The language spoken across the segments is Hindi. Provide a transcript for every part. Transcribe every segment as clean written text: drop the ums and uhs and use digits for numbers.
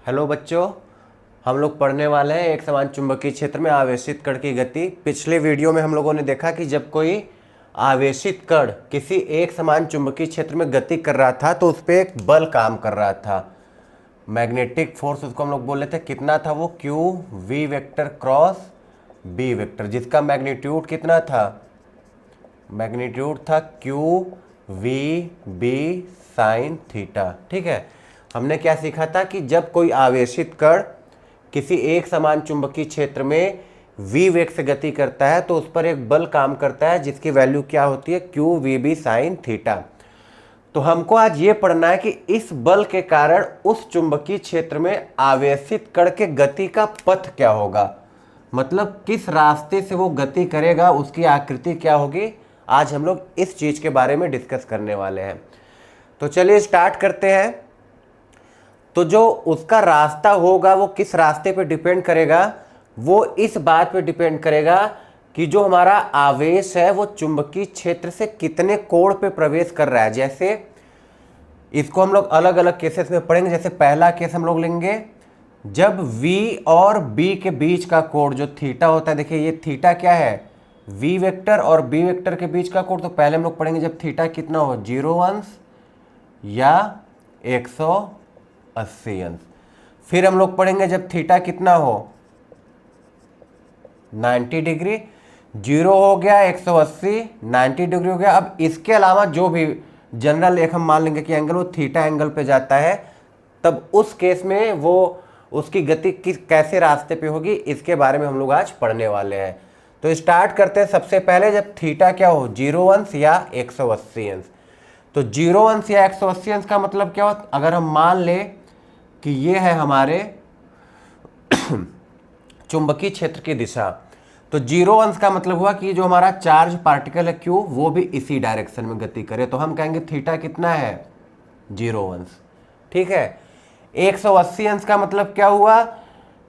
हेलो बच्चों, हम लोग पढ़ने वाले हैं एक समान चुंबकीय क्षेत्र में आवेशित कण की गति। पिछले वीडियो में हम लोगों ने देखा कि जब कोई आवेशित कण किसी एक समान चुंबकीय क्षेत्र में गति कर रहा था तो उस पर एक बल काम कर रहा था, मैग्नेटिक फोर्स उसको हम लोग बोल रहे थे। कितना था वो? Q V vector cross B vector, जिसका मैग्नीट्यूड कितना था? मैग्नीट्यूड था Q V B sine theta. ठीक है, हमने क्या सीखा था कि जब कोई आवेशित कण किसी एक समान चुंबकीय क्षेत्र में v वेग से गति करता है तो उस पर एक बल काम करता है जिसकी वैल्यू क्या होती है? Q V B sine theta. तो हमको आज ये पढ़ना है कि इस बल के कारण उस चुंबकीय क्षेत्र में आवेशित कण के गति का पथ क्या होगा, मतलब किस रास्ते से वो गति करेगा, उसकी आकृति क्या होगी। आज हम लोग इस चीज के बारे में डिस्कस करने वाले हैं। तो चलिए स्टार्ट करते हैं। तो जो उसका रास्ता होगा वो किस रास्ते पे डिपेंड करेगा? वो इस बात पे डिपेंड करेगा कि जो हमारा आवेश है वो चुंबकीय क्षेत्र से कितने कोण पे प्रवेश कर रहा है। जैसे इसको हम लोग अलग अलग केसेस में पढ़ेंगे। जैसे पहला केस हम लोग लेंगे जब V और B के बीच का कोण जो थीटा होता है। देखिए ये थीटा क्या है? V वेक्टर और B वेक्टर के बीच का कोण। तो पहले हम लोग पढ़ेंगे जब थीटा कितना हो, 0 अंश या 180 अंश। फिर हम लोग पढ़ेंगे जब थीटा कितना हो, 90 डिग्री। 0 हो गया, 180, 90 डिग्री हो गया। अब इसके अलावा जो भी जनरल एक हम मान लेंगे कि एंगल वो थीटा एंगल पे जाता है, तब उस केस में वो उसकी गति किस कैसे रास्ते पे होगी, इसके बारे में हम लोग आज पढ़ने वाले हैं। तो स्टार्ट करते हैं। सबसे पहले जब थीटा क्या हो, 0 अंश या 180 अंश। तो 0 अंश या 180 अंश का मतलब क्या हो? अगर हम मान ले कि ये है हमारे चुंबकीय क्षेत्र की दिशा, तो 0 अंश का मतलब हुआ कि जो हमारा चार्ज पार्टिकल है क्यू वो भी इसी डायरेक्शन में गति करे। तो हम कहेंगे थीटा कितना है, 0 अंश। ठीक है। 180 अंश का मतलब क्या हुआ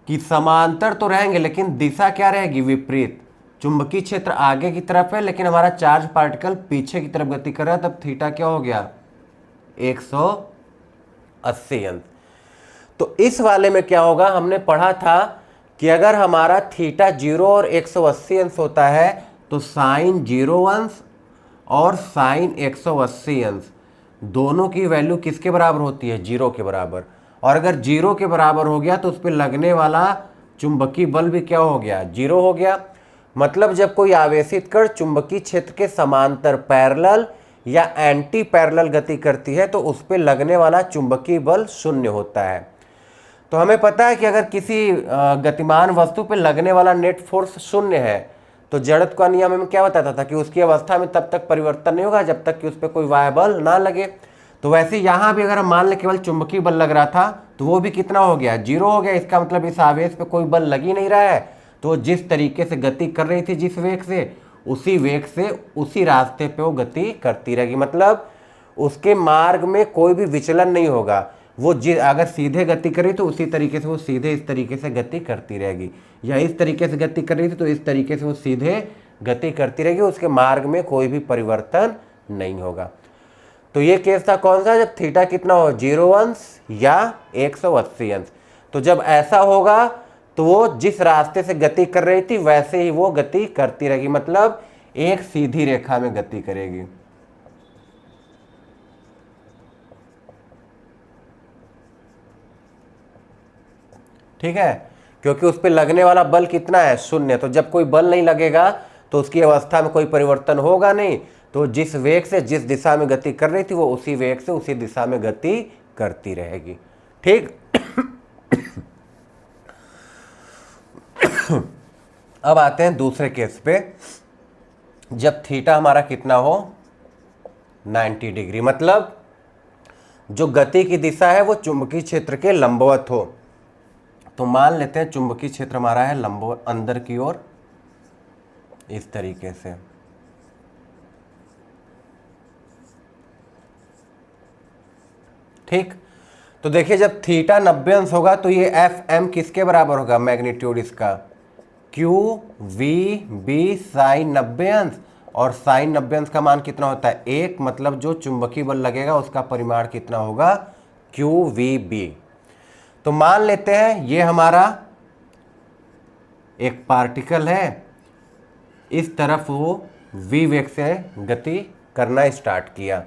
कि समांतर तो रहेंगे लेकिन दिशा क्या रहेगी, विपरीत। चुंबकीय क्षेत्र आगे की तरफ है लेकिन हमारा चार्ज पार्टिकल पीछे की तरफ गति कर रहा है, तब थीटा क्या हो गया, 180 अंश। तो इस वाले में क्या होगा, हमने पढ़ा था कि अगर हमारा थीटा 0 और 180 अंश होता है तो साइन 0 अंश और साइन 180 अंश दोनों की वैल्यू किसके बराबर होती है, 0 के बराबर। और अगर 0 के बराबर हो गया तो उस पर लगने वाला चुंबकीय बल भी क्या हो गया, 0 हो गया। मतलब जब कोई आवेशित कण चुंबकीय क्षेत्र के समांतर पैरेलल या एंटी पैरेलल गति करती है तो उस पर लगने वाला चुंबकीय बल 0 होता है। तो हमें पता है कि अगर किसी गतिमान वस्तु पर लगने वाला नेट फोर्स 0 है तो जड़त्व का नियम हमें क्या बताता था कि उसकी अवस्था में तब तक परिवर्तन नहीं होगा जब तक कि उस पर कोई वाह्य बल ना लगे। तो वैसे यहाँ भी अगर हम मान लें केवल चुंबकीय बल लग रहा था तो वो भी कितना हो गया, 0 हो गया। इसका मतलब इस आवेश पे कोई बल लग ही नहीं रहा है, तो जिस तरीके से गति कर रही थी जिस वेग से, उसी वेग से उसी रास्ते पे वो गति करती रहेगी। मतलब उसके मार्ग में कोई भी विचलन नहीं होगा। वो अगर सीधे गति करी तो उसी तरीके से वो सीधे इस तरीके से गति करती रहेगी, या इस तरीके से गति कर रही थी तो इस तरीके से वो सीधे गति करती रहेगी। उसके मार्ग में कोई भी परिवर्तन नहीं होगा। तो ये केस था कौन सा, जब थीटा कितना हो, 0 अंश या 180 अंश। तो जब ऐसा होगा तो वो जिस रास्ते से गति कर रही थी वैसे ही वो गति करती रहेगी, मतलब एक सीधी रेखा में गति करेगी। ठीक है, क्योंकि उस पर लगने वाला बल कितना है, 0। तो जब कोई बल नहीं लगेगा तो उसकी अवस्था में कोई परिवर्तन होगा नहीं। तो जिस वेग से जिस दिशा में गति कर रही थी वो उसी वेग से उसी दिशा में गति करती रहेगी। ठीक। अब आते हैं दूसरे केस पे, जब थीटा हमारा कितना हो, 90 डिग्री। मतलब जो गति की दिशा है वो चुंबकीय क्षेत्र के लंबवत हो। तो मान लेते हैं चुंबकीय क्षेत्र हमारा है लंबवत अंदर की ओर, इस तरीके से। ठीक। तो देखिए जब थीटा 90 अंश होगा तो ये एफ एम किसके बराबर होगा, मैग्नीट्यूड इसका, क्यू वी बी साइन 90 अंश। और साइन 90 अंश का मान कितना होता है, 1। मतलब जो चुंबकीय बल लगेगा उसका परिमाण कितना होगा, क्यू वी बी। तो मान लेते हैं ये हमारा एक पार्टिकल है, इस तरफ वो v वेग से गति करना स्टार्ट किया।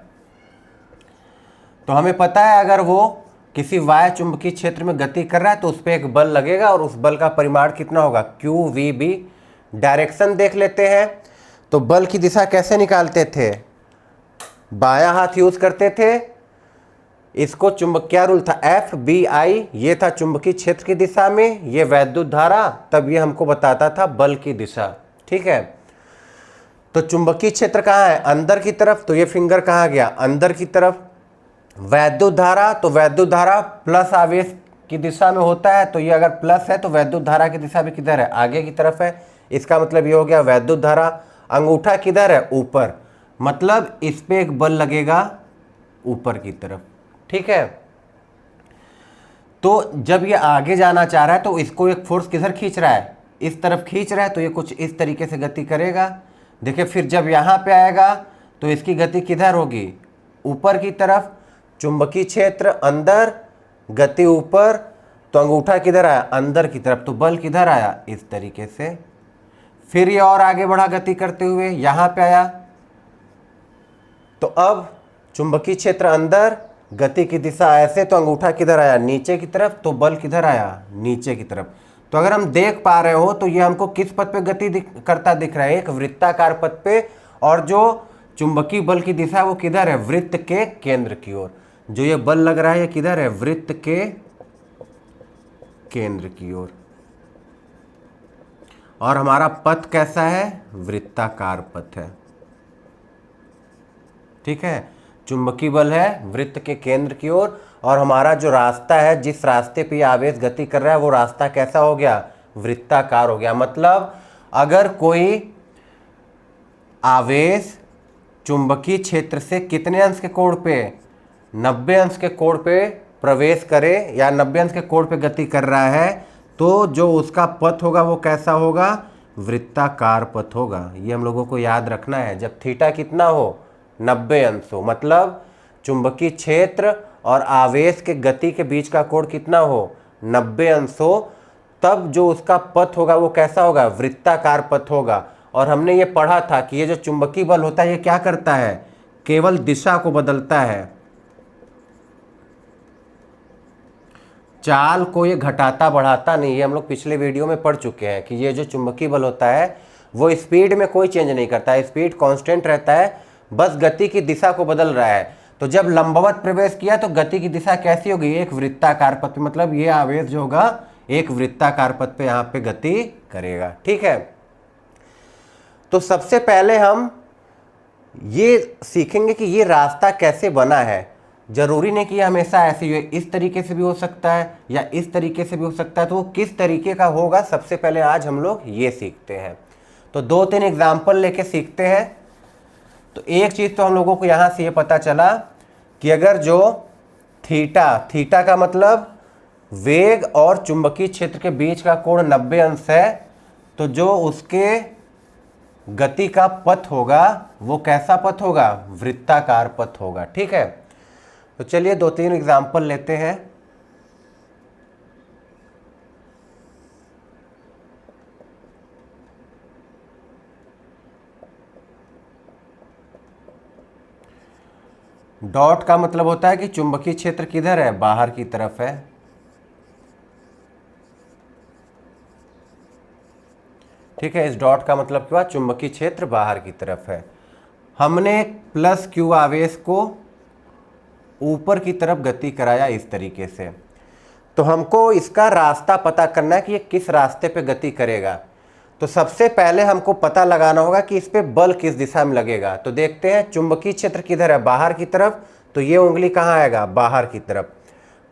तो हमें पता है अगर वो किसी वाय चुंबकीय क्षेत्र में गति कर रहा है तो उस पर एक बल लगेगा और उस बल का परिमाण कितना होगा, क्यू वी बी। डायरेक्शन देख लेते हैं। तो बल की दिशा कैसे निकालते थे, बायां हाथ यूज करते थे। इसको चुंबक क्या रूल था, एफ बी आई, ये था चुंबकीय क्षेत्र की दिशा में, ये वैद्युत धारा, तब ये हमको बताता था बल की दिशा। ठीक है, तो चुंबकीय क्षेत्र कहाँ है, अंदर की तरफ, तो ये फिंगर कहाँ गया, अंदर की तरफ। वैद्युत धारा, तो वैद्युत धारा प्लस आवेश की दिशा में होता है, तो ये अगर प्लस है तो वैद्युत धारा की दिशा भी किधर है, आगे की तरफ है। इसका मतलब ये हो गया वैद्युत धारा। अंगूठा किधर है, ऊपर, मतलब इस पे एक बल लगेगा ऊपर की तरफ। ठीक है, तो जब ये आगे जाना चाह रहा है तो इसको एक फोर्स किधर खींच रहा है, इस तरफ खींच रहा है, तो ये कुछ इस तरीके से गति करेगा। देखिए फिर जब यहाँ पे आएगा तो इसकी गति किधर होगी, ऊपर की तरफ। चुंबकीय क्षेत्र अंदर, गति ऊपर, तो अंगूठा किधर आया, अंदर की तरफ, तो बल किधर आया, इस तरीके से। फिर ये और आगे बढ़ा गति करते हुए, यहाँ पे आया, तो अब चुंबकीय क्षेत्र अंदर, गति की दिशा ऐसे, तो अंगूठा किधर आया, नीचे की तरफ, तो बल किधर आया, नीचे की तरफ। तो अगर हम देख पा रहे हो तो ये हमको किस पथ पे गति करता दिख रहा है, एक वृत्ताकार पथ पे, और जो चुंबकीय बल की दिशा वो किधर है, वृत्त के केंद्र की ओर। जो ये बल लग रहा है ये किधर है, वृत्त के केंद्र की ओर। और हमारा पथ कैसा है, वृत्ताकार पथ है। ठीक है, चुंबकीय बल है वृत्त के केंद्र की ओर, और हमारा जो रास्ता है, जिस रास्ते पे आवेश गति कर रहा है, वो रास्ता कैसा हो गया, वृत्ताकार हो गया। मतलब अगर कोई आवेश चुंबकीय क्षेत्र से कितने अंश के कोण पे, 90 अंश के कोण पे प्रवेश करे या 90 अंश के कोण पे गति कर रहा है, तो जो उसका पथ होगा वो कैसा होगा, वृत्ताकार पथ होगा। ये हम लोगों को याद रखना है। जब थीटा कितना हो, 90 अंश हो, मतलब चुंबकीय क्षेत्र और आवेश के गति के बीच का कोण कितना हो, 90 अंश हो, तब जो उसका पथ होगा वो कैसा होगा, वृत्ताकार पथ होगा। और हमने ये पढ़ा था कि ये जो चुंबकीय बल होता है ये क्या करता है, केवल दिशा को बदलता है, चाल को ये घटाता बढ़ाता नहीं। ये हम लोग पिछले वीडियो में पढ़ चुके हैं कि ये जो चुंबकीय बल होता है वो स्पीड में कोई चेंज नहीं करता है, स्पीड कांस्टेंट रहता है, बस गति की दिशा को बदल रहा है। तो जब लंबवत प्रवेश किया तो गति की दिशा कैसी होगी, एक वृत्ताकार पथ पे, मतलब ये आवेश जो होगा एक वृत्ताकार पथ पे यहाँ पे गति करेगा। ठीक है, तो सबसे पहले हम ये सीखेंगे कि ये रास्ता कैसे बना है। जरूरी नहीं कि ये हमेशा ऐसे ही हो, इस तरीके से भी हो सकता है या इस तरीके से भी हो सकता है। तो वो किस तरीके का होगा, सबसे पहले आज हम लोग ये सीखते हैं। तो 2-3 एग्जाम्पल लेके सीखते हैं। तो एक चीज़ तो हम लोगों को यहाँ से ये पता चला कि अगर जो थीटा का मतलब वेग और चुंबकीय क्षेत्र के बीच का कोण 90 अंश है, तो जो उसके गति का पथ होगा वो कैसा पथ होगा, वृत्ताकार पथ होगा। ठीक है, तो चलिए 2-3 एग्जाम्पल लेते हैं। डॉट का मतलब होता है कि चुंबकीय क्षेत्र किधर है, बाहर की तरफ है। ठीक है, इस डॉट का मतलब क्या, चुंबकीय क्षेत्र बाहर की तरफ है। हमने प्लस क्यू आवेश को ऊपर की तरफ गति कराया इस तरीके से। तो हमको इसका रास्ता पता करना है कि ये किस रास्ते पे गति करेगा। तो सबसे पहले हमको पता लगाना होगा कि इस पे बल किस दिशा में लगेगा। तो देखते हैं चुंबकीय क्षेत्र किधर है, बाहर की तरफ, तो ये उंगली कहाँ आएगा, बाहर की तरफ।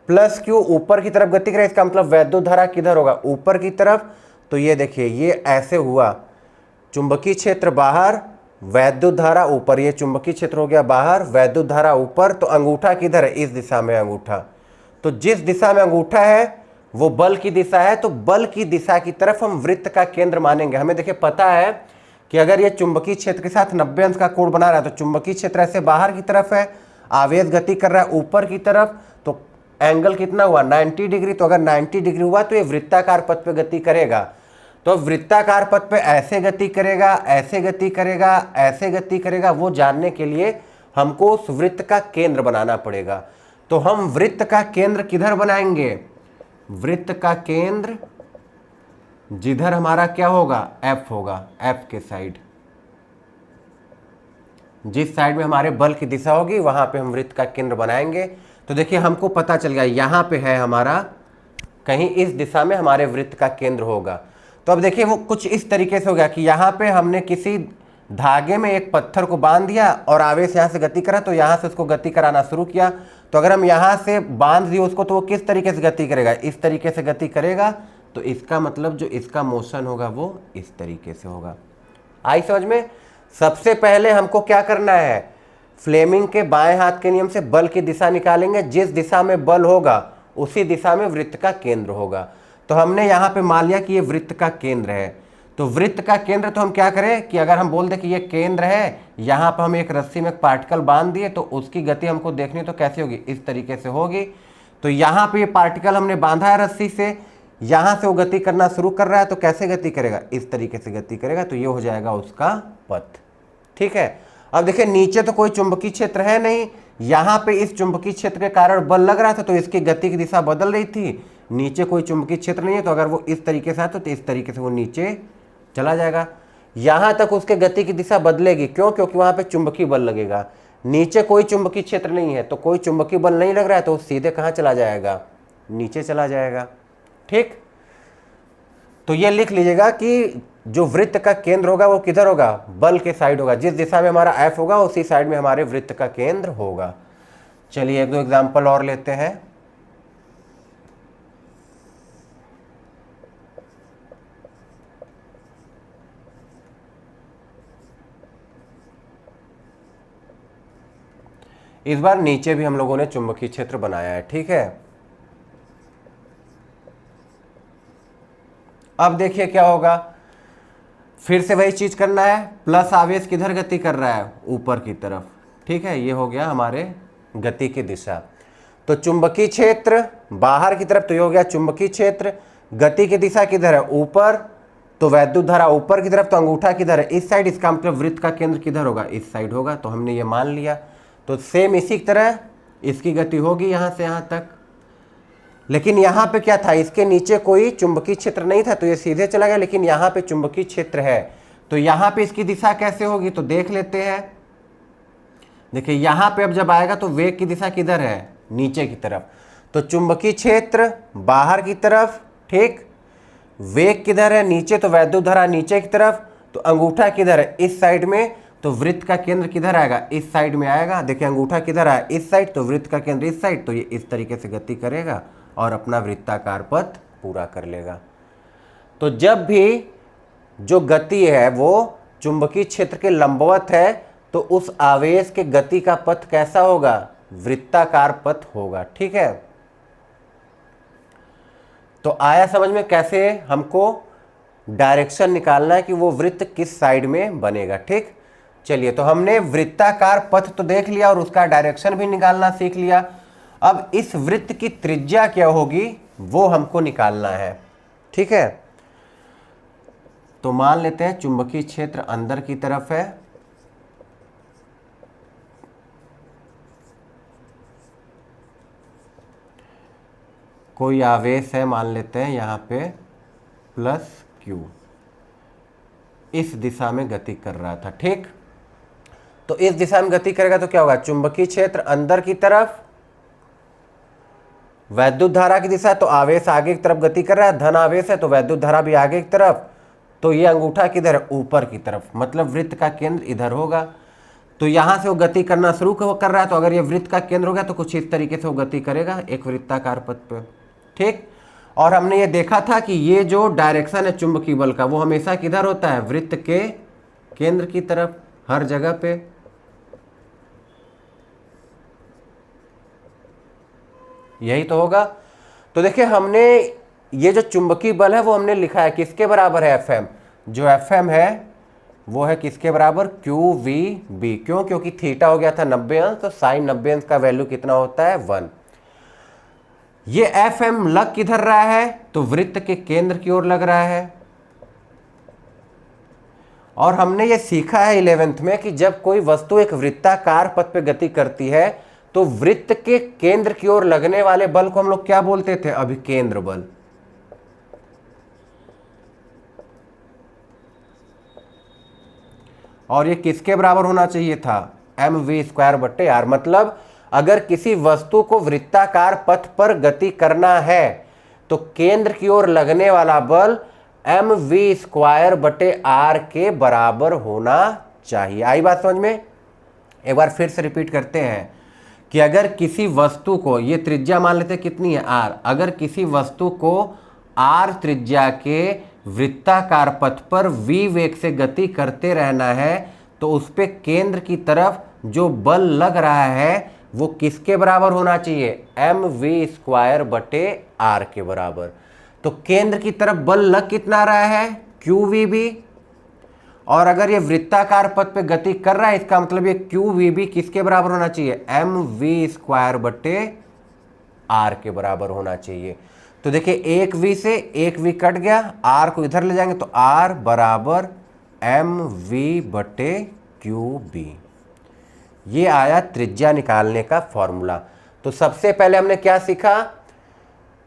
प्लस क्यू ऊपर की तरफ गति करे, इसका मतलब वैद्युत धारा किधर होगा, ऊपर की तरफ। तो ये देखिए ये ऐसे हुआ, चुंबकीय क्षेत्र बाहर, वैद्युत धारा ऊपर, ये चुंबकीय क्षेत्र हो गया बाहर, वैद्युत धारा ऊपर। तो अंगूठा किधर है, इस दिशा में अंगूठा। तो जिस दिशा में अंगूठा है वो बल की दिशा है, तो बल की दिशा की तरफ हम वृत्त का केंद्र मानेंगे। हमें देखिए पता है कि अगर ये चुंबकीय क्षेत्र के साथ 90 अंश का कोण बना रहा है, तो चुंबकीय क्षेत्र ऐसे बाहर की तरफ है, आवेश गति कर रहा है ऊपर की तरफ, तो एंगल कितना हुआ 90 डिग्री। तो अगर 90 डिग्री हुआ तो ये वृत्ताकार पथ पे गति करेगा। तो वृत्ताकार पथ पे ऐसे गति करेगा, ऐसे गति करेगा, ऐसे गति करेगा, वो जानने के लिए हमको उस वृत्त का केंद्र बनाना पड़ेगा। तो हम वृत्त का केंद्र किधर बनाएंगे? वृत्त का केंद्र जिधर हमारा क्या होगा, F होगा, F के साइड। जिस साइड में हमारे बल की दिशा होगी वहां पे हम वृत्त का केंद्र बनाएंगे। तो देखिए हमको पता चल गया यहां पे है हमारा, कहीं इस दिशा में हमारे वृत्त का केंद्र होगा। तो अब देखिए वो कुछ इस तरीके से हो गया कि यहाँ पे हमने किसी धागे में एक पत्थर को बांध दिया और आवेश यहाँ से गति करा, तो यहाँ से उसको गति कराना शुरू किया। तो अगर हम यहाँ से बांध दिए उसको तो वो किस तरीके से गति करेगा, इस तरीके से गति करेगा। तो इसका मतलब जो इसका मोशन होगा वो इस तरीके से होगा। आई समझ में? सबसे पहले हमको क्या करना है, फ्लेमिंग के बाएं हाथ के नियम से बल की दिशा निकालेंगे। जिस दिशा में बल होगा उसी दिशा में वृत्त का केंद्र होगा। तो हमने यहाँ पे मान लिया कि ये वृत्त का केंद्र है। तो वृत्त का केंद्र तो हम क्या करें कि अगर हम बोल दें कि ये केंद्र है, यहाँ पर हम एक रस्सी में एक पार्टिकल बांध दिए तो उसकी गति हमको देखनी तो कैसी होगी, इस तरीके से होगी। तो यहाँ पे ये पार्टिकल हमने बांधा है रस्सी से, यहाँ से वो गति करना शुरू कर रहा है, तो कैसे गति करेगा, इस तरीके से गति करेगा। तो ये हो जाएगा उसका पथ। ठीक है। अब देखिए नीचे तो कोई चुंबकीय क्षेत्र है नहीं, यहाँ पे इस चुंबकीय क्षेत्र के कारण बल लग रहा था तो इसकी गति की दिशा बदल रही थी। नीचे कोई चुंबकीय क्षेत्र नहीं है तो अगर वो इस तरीके से आता तो इस तरीके से वो नीचे चला जाएगा। यहाँ तक उसके गति की दिशा बदलेगी, क्यों? क्योंकि वहाँ पे चुंबकीय बल लगेगा। नीचे कोई चुंबकीय क्षेत्र नहीं है तो कोई चुंबकीय बल नहीं लग रहा है तो सीधे कहाँ चला जाएगा, नीचे चला जाएगा। ठीक। तो ये लिख लीजिएगा कि जो वृत्त का केंद्र होगा वो किधर होगा, बल के साइड होगा। जिस दिशा में हमारा F होगा उसी साइड में हमारे वृत्त का केंद्र होगा। चलिए एक दो एग्जांपल और लेते हैं। इस बार नीचे भी हम लोगों ने चुंबकीय क्षेत्र बनाया है। ठीक है। अब देखिए क्या होगा, फिर से वही चीज करना है। प्लस आवेश किधर गति कर रहा है, ऊपर की तरफ। ठीक है, ये हो गया हमारे गति की दिशा। तो चुंबकीय क्षेत्र बाहर की तरफ, तो ये हो गया चुंबकीय क्षेत्र। गति की दिशा किधर है, ऊपर। तो वैद्युत धारा ऊपर की तरफ, तो अंगूठा किधर है, इस साइड। इसका मतलब वृत्त का केंद्र किधर होगा, इस साइड होगा। तो हमने ये मान लिया। तो सेम इसी तरह इसकी गति होगी यहाँ से यहाँ तक। लेकिन यहाँ पे क्या था, इसके नीचे कोई चुंबकीय क्षेत्र नहीं था तो ये सीधे चला गया। लेकिन यहाँ पे चुंबकीय क्षेत्र है तो यहाँ पे इसकी दिशा कैसे होगी, तो देख लेते हैं। देखिए यहाँ पे अब जब आएगा तो वेग की दिशा किधर है, नीचे की तरफ। तो चुंबकीय क्षेत्र बाहर की तरफ। ठीक। वेग किधर है, नीचे। तो वैद्युत धारा नीचे की तरफ। तो अंगूठा किधर है, इस साइड में। तो वृत्त का केंद्र किधर आएगा, इस साइड में आएगा। देखिए अंगूठा किधर आया, इस साइड। तो वृत्त का केंद्र इस साइड। तो ये इस तरीके से गति करेगा और अपना वृत्ताकार पथ पूरा कर लेगा। तो जब भी जो गति है वो चुंबकीय क्षेत्र के लंबवत है तो उस आवेश के गति का पथ कैसा होगा, वृत्ताकार पथ होगा। ठीक है। तो आया समझ में कैसे हमको डायरेक्शन निकालना है कि वो वृत्त किस साइड में बनेगा। ठीक। चलिए, तो हमने वृत्ताकार पथ तो देख लिया और उसका डायरेक्शन भी निकालना सीख लिया। अब इस वृत्त की त्रिज्या क्या होगी वो हमको निकालना है। ठीक है। तो मान लेते हैं चुंबकीय क्षेत्र अंदर की तरफ है, कोई आवेश है, मान लेते हैं यहाँ पे प्लस Q, इस दिशा में गति कर रहा था। ठीक। तो इस दिशा में गति करेगा तो क्या होगा, चुंबकीय क्षेत्र अंदर की तरफ, वैद्युत धारा की दिशा। तो आवेश आगे की तरफ गति कर रहा है, धन आवेश है तो वैद्युत धारा भी आगे की तरफ। तो ये अंगूठा किधर है, ऊपर की तरफ। मतलब वृत्त का केंद्र इधर होगा। तो यहाँ से वो गति करना शुरू कर रहा है। तो अगर ये वृत्त का केंद्र हो गया तो कुछ इस तरीके से वो गति करेगा एक वृत्ताकार पथ पे। ठीक। और हमने ये देखा था कि ये जो डायरेक्शन है चुंबकीय बल का वो हमेशा किधर होता है, वृत्त के केंद्र की तरफ, हर जगह पे। यही तो होगा। तो देखिए हमने ये जो चुंबकीय बल है वो हमने लिखा है किसके बराबर है, Fm। जो Fm है वो है किसके बराबर, QVB। क्यों, क्योंकि थीटा हो गया था 90 अंश, तो साइन 90 अंश का वैल्यू कितना होता है, 1। ये एफ एम लग किधर रहा है, तो वृत्त के केंद्र की ओर लग रहा है। और हमने ये सीखा है 11th में कि जब कोई वस्तु एक वृत्ताकार पथ पे गति करती है तो वृत्त के केंद्र की ओर लगने वाले बल को हम लोग क्या बोलते थे, अभिकेंद्र बल। और ये किसके बराबर होना चाहिए था, mv²/r। मतलब अगर किसी वस्तु को वृत्ताकार पथ पर गति करना है तो केंद्र की ओर लगने वाला बल mv²/r के बराबर होना चाहिए। आई बात समझ में? एक बार फिर से रिपीट करते हैं कि अगर किसी वस्तु को, ये त्रिज्या मान लेते कितनी है, r, अगर किसी वस्तु को r त्रिज्या के वृत्ताकार पथ पर v वेग से गति करते रहना है तो उस पे केंद्र की तरफ जो बल लग रहा है वो किसके बराबर होना चाहिए, mv²/r के बराबर। तो केंद्र की तरफ बल लग कितना रहा है, qvb। और अगर ये वृत्ताकार पथ पे गति कर रहा है इसका मतलब ये qvb किसके बराबर होना चाहिए, mv²/r के बराबर होना चाहिए। तो देखिए एक v से एक v कट गया, r को इधर ले जाएंगे तो r बराबर mv/qb। ये आया त्रिज्या निकालने का फॉर्मूला। तो सबसे पहले हमने क्या सीखा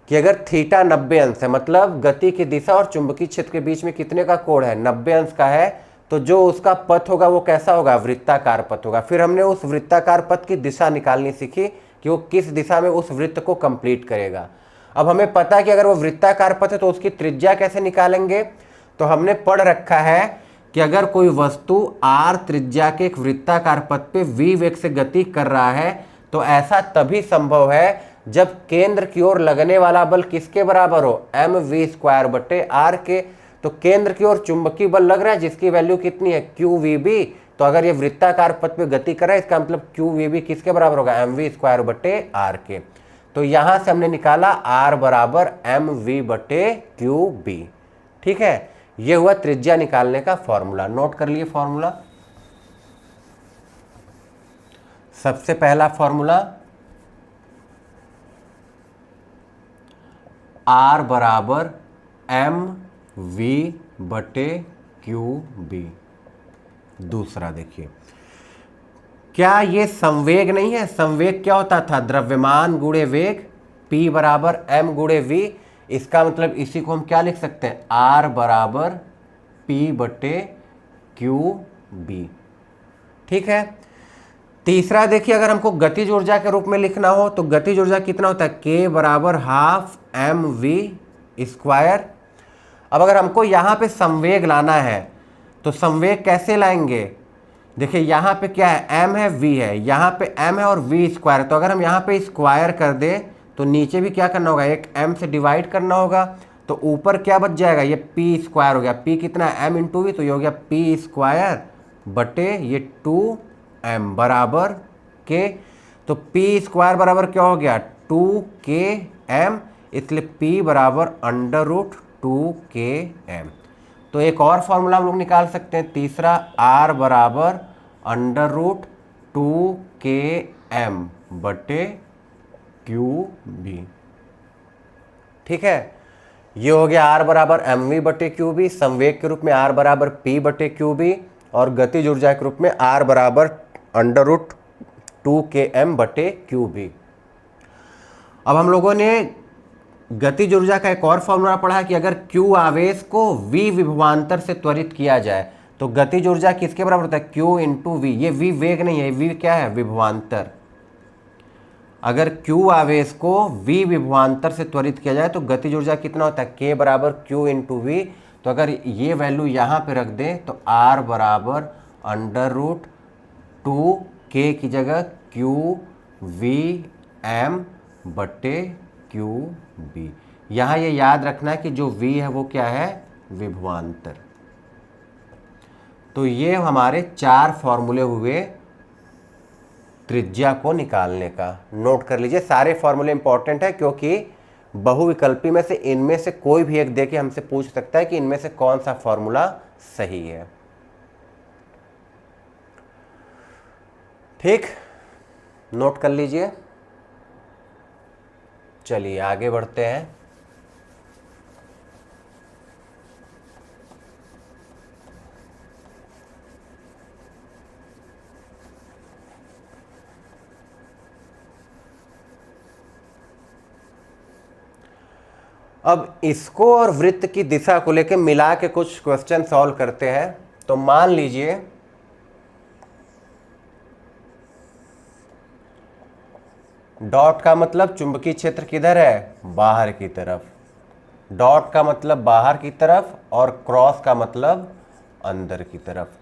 कि अगर थीटा 90 अंश है, मतलब गति की दिशा और चुंबकीय क्षेत्र के बीच में कितने का कोण है, 90 अंश का है, तो जो उसका पथ होगा वो कैसा होगा, वृत्ताकार पथ होगा। फिर हमने उस वृत्ताकार पथ की दिशा निकालनी सीखी कि वो किस दिशा में उस वृत्त को कंप्लीट करेगा। अब हमें पता है कि अगर वो वृत्ताकार पथ है तो उसकी त्रिज्या कैसे निकालेंगे। तो हमने पढ़ रखा है कि अगर कोई वस्तु r त्रिज्या के एक वृत्ताकार पथ पे v वेग से गति कर रहा है तो ऐसा तभी संभव है जब केंद्र की ओर लगने वाला बल किसके बराबर हो, mv²/r के। तो केंद्र की ओर चुंबकीय बल लग रहा है जिसकी वैल्यू कितनी है, qvb। तो अगर ये वृत्ताकार पथ पे गति कर रहा है इसका मतलब qvb किसके बराबर होगा, mv²/r के। तो यहां से हमने निकाला r बराबर mv/qb। ठीक है, ये हुआ त्रिज्या निकालने का फॉर्मूला। नोट कर लिए फॉर्मूला। सबसे पहला फॉर्मूला r बराबर mv/qb। दूसरा देखिए, क्या ये संवेग नहीं है, संवेग क्या होता था, द्रव्यमान गुणे वेग, p बराबर m गुणे v। इसका मतलब इसी को हम क्या लिख सकते हैं, r बराबर p/qb। ठीक है। तीसरा देखिए, अगर हमको गतिज ऊर्जा के रूप में लिखना हो तो गतिज ऊर्जा कितना होता है, k बराबर ½ mv²। अब अगर हमको यहाँ पे संवेग लाना है तो संवेग कैसे लाएंगे, देखिए यहाँ पे क्या है, m है v है, यहाँ पे m है और v²। तो अगर हम यहाँ पे स्क्वायर कर दें तो नीचे भी क्या करना होगा, एक m से डिवाइड करना होगा। तो ऊपर क्या बच जाएगा, ये p² हो गया, p कितना है m × v, तो ये हो गया p² ये 2m बराबर k। तो p² बराबर क्या हो गया, 2km, इसलिए p बराबर √2km। तो एक और फॉर्मूला हम लोग निकाल सकते हैं, तीसरा, r बराबर √2km/qb। ठीक है, ये हो गया r बराबर mv/qb, संवेग के रूप में r बराबर p/qb और गतिज ऊर्जा के रूप में r बराबर √2km/qb। अब हम लोगों ने गतिज ऊर्जा का एक और फॉर्मूला पढ़ा कि अगर q आवेश को v विभवांतर से त्वरित किया जाए तो गतिज ऊर्जा किसके बराबर होता है, q × v। ये v वेग नहीं है, v क्या है, विभवांतर। अगर q आवेश को v विभवांतर से त्वरित किया जाए तो गतिज ऊर्जा कितना होता है, k बराबर q × v। तो अगर ये वैल्यू यहाँ पे रख दें तो r बराबर √2k की जगह qvm/qb। यहाँ ये याद रखना है कि जो v है वो क्या है, विभवांतर। तो ये हमारे 4 फॉर्मूले हुए त्रिज्या को निकालने का। नोट कर लीजिए, सारे फॉर्मूले इंपॉर्टेंट है क्योंकि बहुविकल्पी में से इनमें से कोई भी एक देके हमसे पूछ सकता है कि इनमें से कौन सा फॉर्मूला सही है। ठीक, नोट कर लीजिए। चलिए आगे बढ़ते हैं। अब इसको और वृत्त की दिशा को लेकर मिला के कुछ क्वेश्चन सॉल्व करते हैं। तो मान लीजिए डॉट का मतलब चुंबकीय क्षेत्र किधर है, बाहर की तरफ। डॉट का मतलब बाहर की तरफ और क्रॉस का मतलब अंदर की तरफ।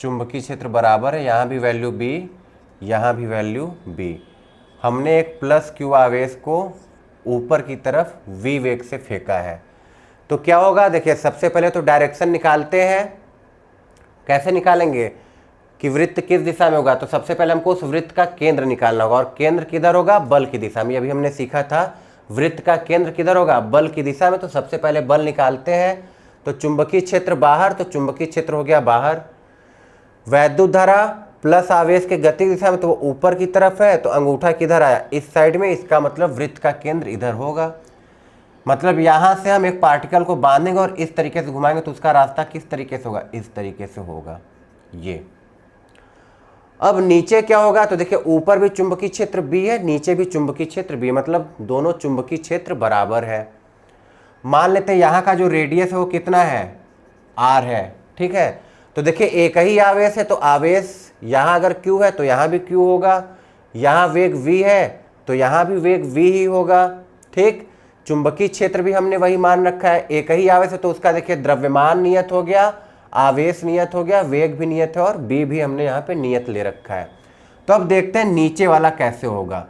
चुंबकीय क्षेत्र बराबर है, यहां भी वैल्यू बी, यहां भी वैल्यू बी। हमने एक प्लस क्यू आवेश को ऊपर की तरफ v वेग से फेंका है। तो क्या होगा, देखिए सबसे पहले तो डायरेक्शन निकालते हैं। कैसे निकालेंगे कि वृत्त किस दिशा में होगा, तो सबसे पहले हमको उस वृत्त का केंद्र निकालना होगा। और केंद्र किधर होगा, बल की दिशा में। अभी हमने सीखा था वृत्त का केंद्र किधर होगा, बल की दिशा में। तो सबसे पहले बल निकालते हैं। तो चुंबकीय क्षेत्र बाहर, तो चुंबकीय क्षेत्र हो गया बाहर। वैद्युत धारा प्लस आवेश के गति की दिशा में, तो वो ऊपर की तरफ है। तो अंगूठा किधर आया, इस साइड में। इसका मतलब वृत्त का केंद्र इधर होगा। मतलब यहां से हम एक पार्टिकल को बांधेंगे और इस तरीके से घुमाएंगे, तो उसका रास्ता किस तरीके से होगा, इस तरीके से होगा ये। अब नीचे क्या होगा, तो देखिए ऊपर भी चुंबकीय क्षेत्र बी है, नीचे भी चुंबकीय क्षेत्र बी, मतलब दोनों चुंबकीय क्षेत्र बराबर है। मान लेते हैं यहां का जो रेडियस है वो कितना है, आर है, ठीक है। तो देखिए एक ही आवेश है, तो आवेश यहां अगर Q है तो यहां भी Q होगा। यहां वेग V है तो यहां भी वेग V ही होगा, ठीक। चुंबकीय क्षेत्र भी हमने वही मान रखा है, एक ही आवेश है तो उसका देखिए द्रव्यमान नियत हो गया, आवेश नियत हो गया, वेग भी नियत है और बी भी हमने यहाँ पे नियत ले रखा है। तो अब देखते हैं नीचे वाला कैसे होगा।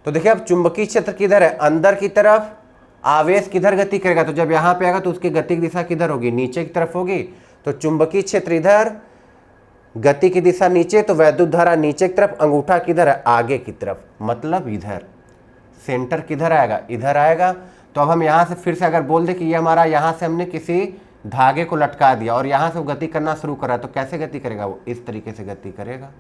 तो देखिए अब चुंबकीय क्षेत्र किधर है, अंदर की तरफ। आवेश किधर गति करेगा, तो जब यहाँ पे आएगा तो उसकी गति की दिशा किधर होगी, नीचे की तरफ होगी। तो चुंबकीय क्षेत्र इधर, गति की दिशा नीचे, तो वैद्युत धारा नीचे की तरफ, अंगूठा किधर है, आगे की तरफ, मतलब इधर। सेंटर किधर आएगा, इधर आएगा। तो अब हम यहाँ से फिर से अगर बोल दें कि ये हमारा, यहाँ से हमने किसी धागे को लटका दिया और यहाँ से वो गति करना शुरू करा, तो कैसे गति करेगा, वो इस तरीके से गति करेगा।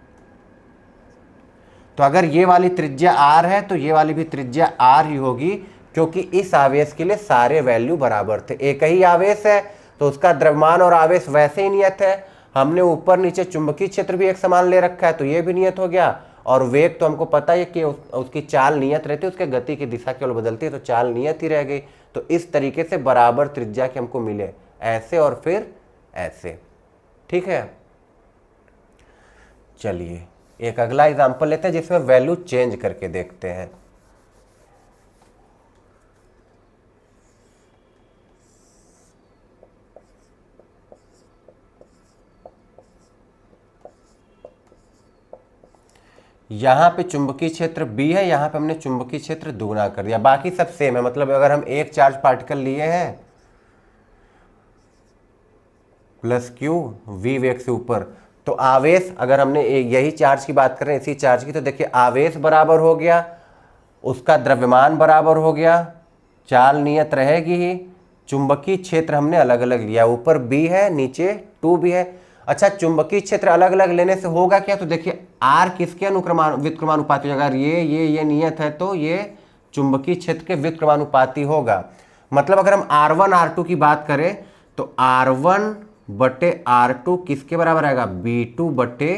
तो अगर ये वाली त्रिज्या r है तो ये वाली भी त्रिज्या r ही होगी, क्योंकि इस आवेश के लिए सारे वैल्यू बराबर थे। एक ही आवेश है तो उसका द्रव्यमान और आवेश वैसे ही नियत है। हमने ऊपर नीचे चुंबकीय क्षेत्र भी एक समान ले रखा है, तो ये भी नियत हो गया। और वेग तो हमको पता है कि उसकी चाल नियत रहती है, उसके गति की दिशा केवल बदलती है, तो चाल नियत ही रह गई। तो इस तरीके से बराबर त्रिज्या के हमको मिले, ऐसे और फिर ऐसे, ठीक है। चलिए एक अगला एग्जांपल लेते हैं जिसमें वैल्यू चेंज करके देखते हैं। यहाँ पे चुंबकीय क्षेत्र B है, यहाँ पे हमने चुंबकीय क्षेत्र दुगना कर दिया, बाकी सब सेम है। मतलब अगर हम एक चार्ज पार्टिकल लिए हैं प्लस Q V वेग से ऊपर, तो आवेश, अगर हमने यही चार्ज की बात करें, इसी चार्ज की, तो देखिए आवेश बराबर हो गया, उसका द्रव्यमान बराबर हो गया, चाल नियत रहेगी ही। चुंबकीय क्षेत्र हमने अलग अलग लिया, ऊपर B है, नीचे 2B है। अच्छा, चुंबकीय क्षेत्र अलग अलग लेने से होगा क्या, तो देखिए R किसके व्युत्क्रमानुपाती, अगर ये नियत है तो ये चुंबकीय क्षेत्र के व्युत्क्रमानुपाती होगा। मतलब अगर हम R1 R2 की बात करें तो R1 बटे R2 किसके बराबर आएगा, B2 बटे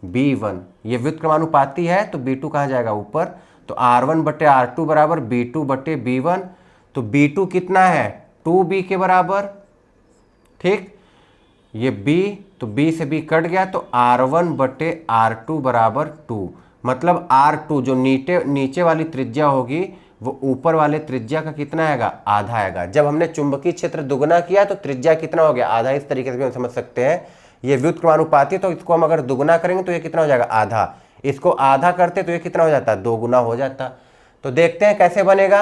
B1। ये व्युत्क्रमानुपाती है तो B2 कहाँ जाएगा, ऊपर। तो R1 बटे R2 बराबर B2 बटे B1। तो B2 कितना है, 2B के बराबर, ठीक। ये B, तो B से B कट गया, तो R1 बटे R2 बराबर 2। मतलब R2 जो नीचे वाली त्रिज्या होगी वो ऊपर वाले त्रिज्या का कितना आएगा, आधा आएगा। जब हमने चुंबकीय क्षेत्र दुगना किया तो त्रिज्या कितना हो गया, आधा। इस तरीके से भी हम समझ सकते हैं, ये व्युत्क्रमानुपाती, तो इसको हम अगर दुगना करेंगे तो ये कितना हो जाएगा, आधा। इसको आधा करते तो ये कितना हो जाता, 2 गुना हो जाता। तो देखते हैं कैसे बनेगा।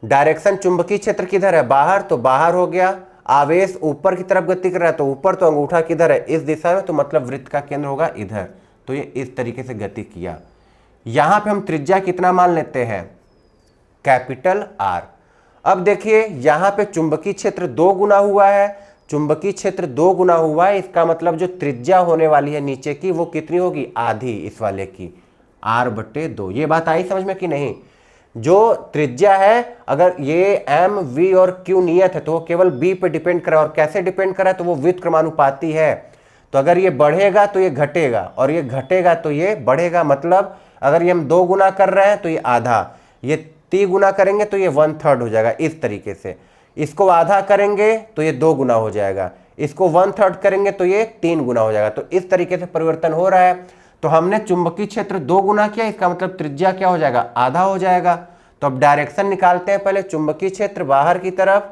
डायरेक्शन चुंबकीय क्षेत्र किधर है, बाहर, तो बाहर हो गया। आवेश ऊपर की तरफ गति कर रहा है तो ऊपर, तो अंगूठा किधर है, इस दिशा में, तो मतलब वृत्त का केंद्र होगा इधर। तो ये इस तरीके से गति किया। यहां पे हम त्रिज्या कितना मान लेते हैं, कैपिटल R। अब देखिए यहां पे चुंबकीय क्षेत्र 2 गुना हुआ है, चुंबकीय क्षेत्र 2 गुना हुआ है, इसका मतलब जो त्रिज्या होने वाली है नीचे की वो कितनी होगी, आधी इस वाले की, r/2। ये बात आई समझ में कि नहीं। जो त्रिज्या है, अगर ये m v और q नियत है तो वो केवल b पे डिपेंड करा, और कैसे डिपेंड करा, तो वो व्युत्क्रमानुपाती है। तो अगर ये बढ़ेगा तो ये घटेगा, और ये घटेगा तो ये बढ़ेगा। मतलब अगर ये हम 2 गुना कर रहे हैं तो ये आधा, ये 3 गुना करेंगे तो ये 1/3 हो जाएगा। इस तरीके से इसको आधा करेंगे तो ये 2 गुना हो जाएगा, इसको 1/3 करेंगे तो ये 3 गुना हो जाएगा। तो इस तरीके से परिवर्तन हो रहा है। तो हमने चुंबकीय क्षेत्र 2 गुना किया, इसका मतलब त्रिज्या क्या हो जाएगा, आधा हो जाएगा। तो अब डायरेक्शन निकालते हैं। पहले चुंबकीय क्षेत्र बाहर की तरफ,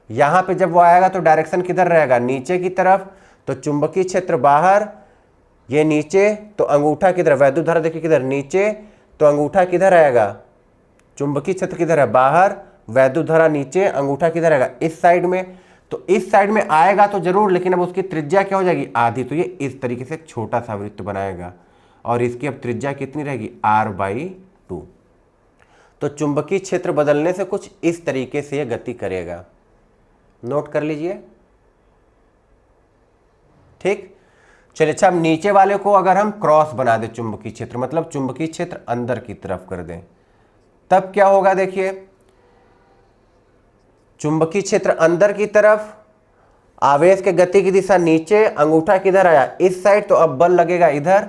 यहां पे जब वो आएगा तो डायरेक्शन किधर रहेगा, नीचे की तरफ। तो चुंबकीय क्षेत्र बाहर, ये नीचे, तो अंगूठा किधर, वैद्युत धारा देखिए किधर, नीचे, तो अंगूठा किधर आएगा, चुंबकीय क्षेत्र किधर है, बाहर, वैद्युत धारा नीचे, अंगूठा किधर आएगा, इस साइड में। तो इस साइड में आएगा तो जरूर, लेकिन अब उसकी त्रिज्या क्या हो जाएगी, आधी। तो ये इस तरीके से छोटा सा वृत्त बनाएगा, और इसकी अब त्रिज्या कितनी रहेगी, r/2। तो चुंबकीय क्षेत्र बदलने से कुछ इस तरीके से ये गति करेगा, नोट कर लीजिए। ठीक, चलिए। अच्छा, अब नीचे वाले को अगर हम क्रॉस बना दें चुंबकीय क्षेत्र, मतलब चुंबकीय क्षेत्र अंदर की तरफ कर दें, तब क्या होगा, देखिए। चुंबकीय क्षेत्र अंदर की तरफ, आवेश के गति की दिशा नीचे, अंगूठा किधर आया, इस साइड, तो अब बल लगेगा इधर।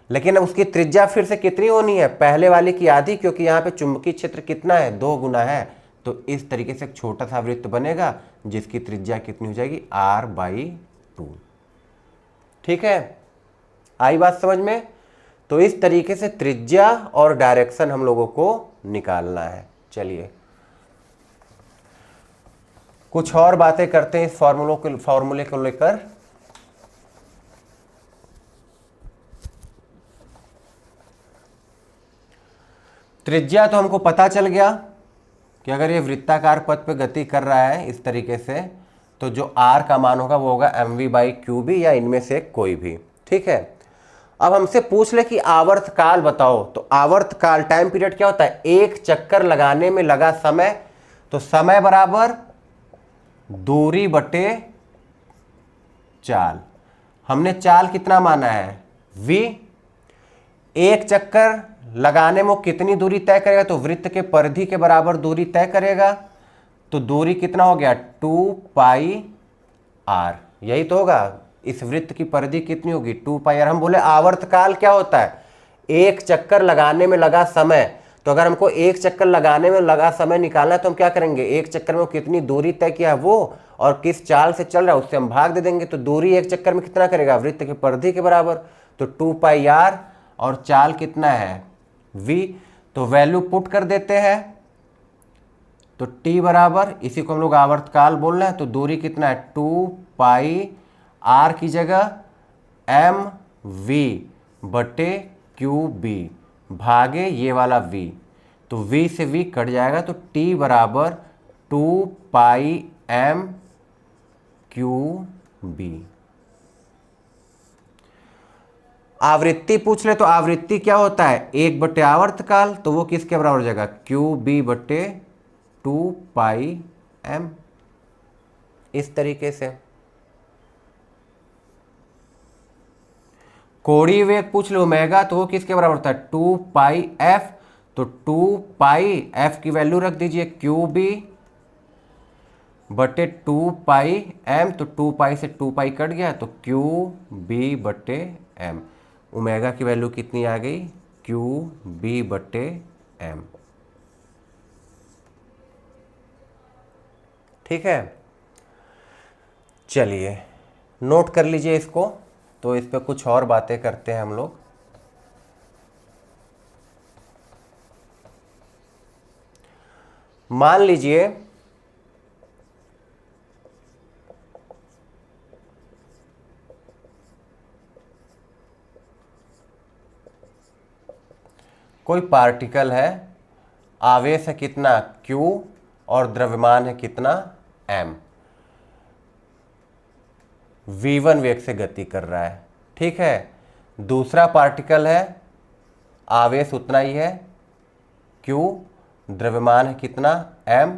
लेकिन अब उसकी त्रिज्या फिर से कितनी होनी है, पहले वाले की आधी, क्योंकि यहाँ पे चुंबकीय क्षेत्र कितना है, 2 गुना है। तो इस तरीके से एक छोटा सा वृत्त बनेगा जिसकी त्रिज्या कितनी हो जाएगी, r/2। ठीक है, आई बात समझ में। तो इस तरीके से त्रिज्या और डायरेक्शन हम लोगों को निकालना है। चलिए कुछ और बातें करते हैं इस फॉर्मूले को लेकर। त्रिज्या तो हमको पता चल गया कि अगर ये वृत्ताकार पथ पे गति कर रहा है इस तरीके से, तो जो r का मान होगा वो होगा mv/qb, या इनमें से कोई भी। ठीक है, अब हमसे पूछ ले कि आवर्तकाल बताओ। तो आवर्तकाल, टाइम पीरियड क्या होता है, एक चक्कर लगाने में लगा समय। तो समय बराबर दूरी बटे चाल। हमने चाल कितना माना है, v। एक चक्कर लगाने में कितनी दूरी तय करेगा, तो वृत्त के परिधि के बराबर दूरी तय करेगा। तो दूरी कितना हो गया, 2πr। यही तो होगा, इस वृत्त की परिधि कितनी होगी, 2πr। हम बोले आवर्तकाल क्या होता है, एक चक्कर लगाने में लगा समय। तो अगर हमको एक चक्कर लगाने में लगा समय निकालना है तो हम क्या करेंगे, एक चक्कर में वो कितनी दूरी तय किया है वो, और किस चाल से चल रहा है उससे हम भाग दे देंगे। तो दूरी एक चक्कर में कितना करेगा, वृत्त की परिधि के बराबर। तो 2πr, और चाल कितना है, v। तो वैल्यू पुट कर देते हैं, तो t बराबर, इसी को हम लोग आवर्तकाल बोल रहे हैं। तो दूरी कितना है, 2πr की जगह mv/qb भागे ये वाला v। तो v से v कट जाएगा, तो t बराबर 2πmqb। आवृत्ति पूछ ले, तो आवृत्ति क्या होता है, 1/आवर्तकाल। तो वो किसके बराबर हो जाएगा, qb/2πm। इस तरीके से। कोणीय वेग पूछ लो ओमेगा, तो वो किसके बराबर होता है, 2πf। तो 2πf की वैल्यू रख दीजिए qb/2πm। तो 2π से 2π कट गया, तो qb/m। ओमेगा की वैल्यू कितनी आ गई, qb/m। ठीक है, चलिए नोट कर लीजिए इसको। तो इस पे कुछ और बातें करते हैं हम लोग। मान लीजिए कोई पार्टिकल है, आवेश है कितना q, और द्रव्यमान है कितना m, v1 वेग से गति कर रहा है। ठीक है, दूसरा पार्टिकल है, आवेश उतना ही है q, द्रव्यमान है कितना m,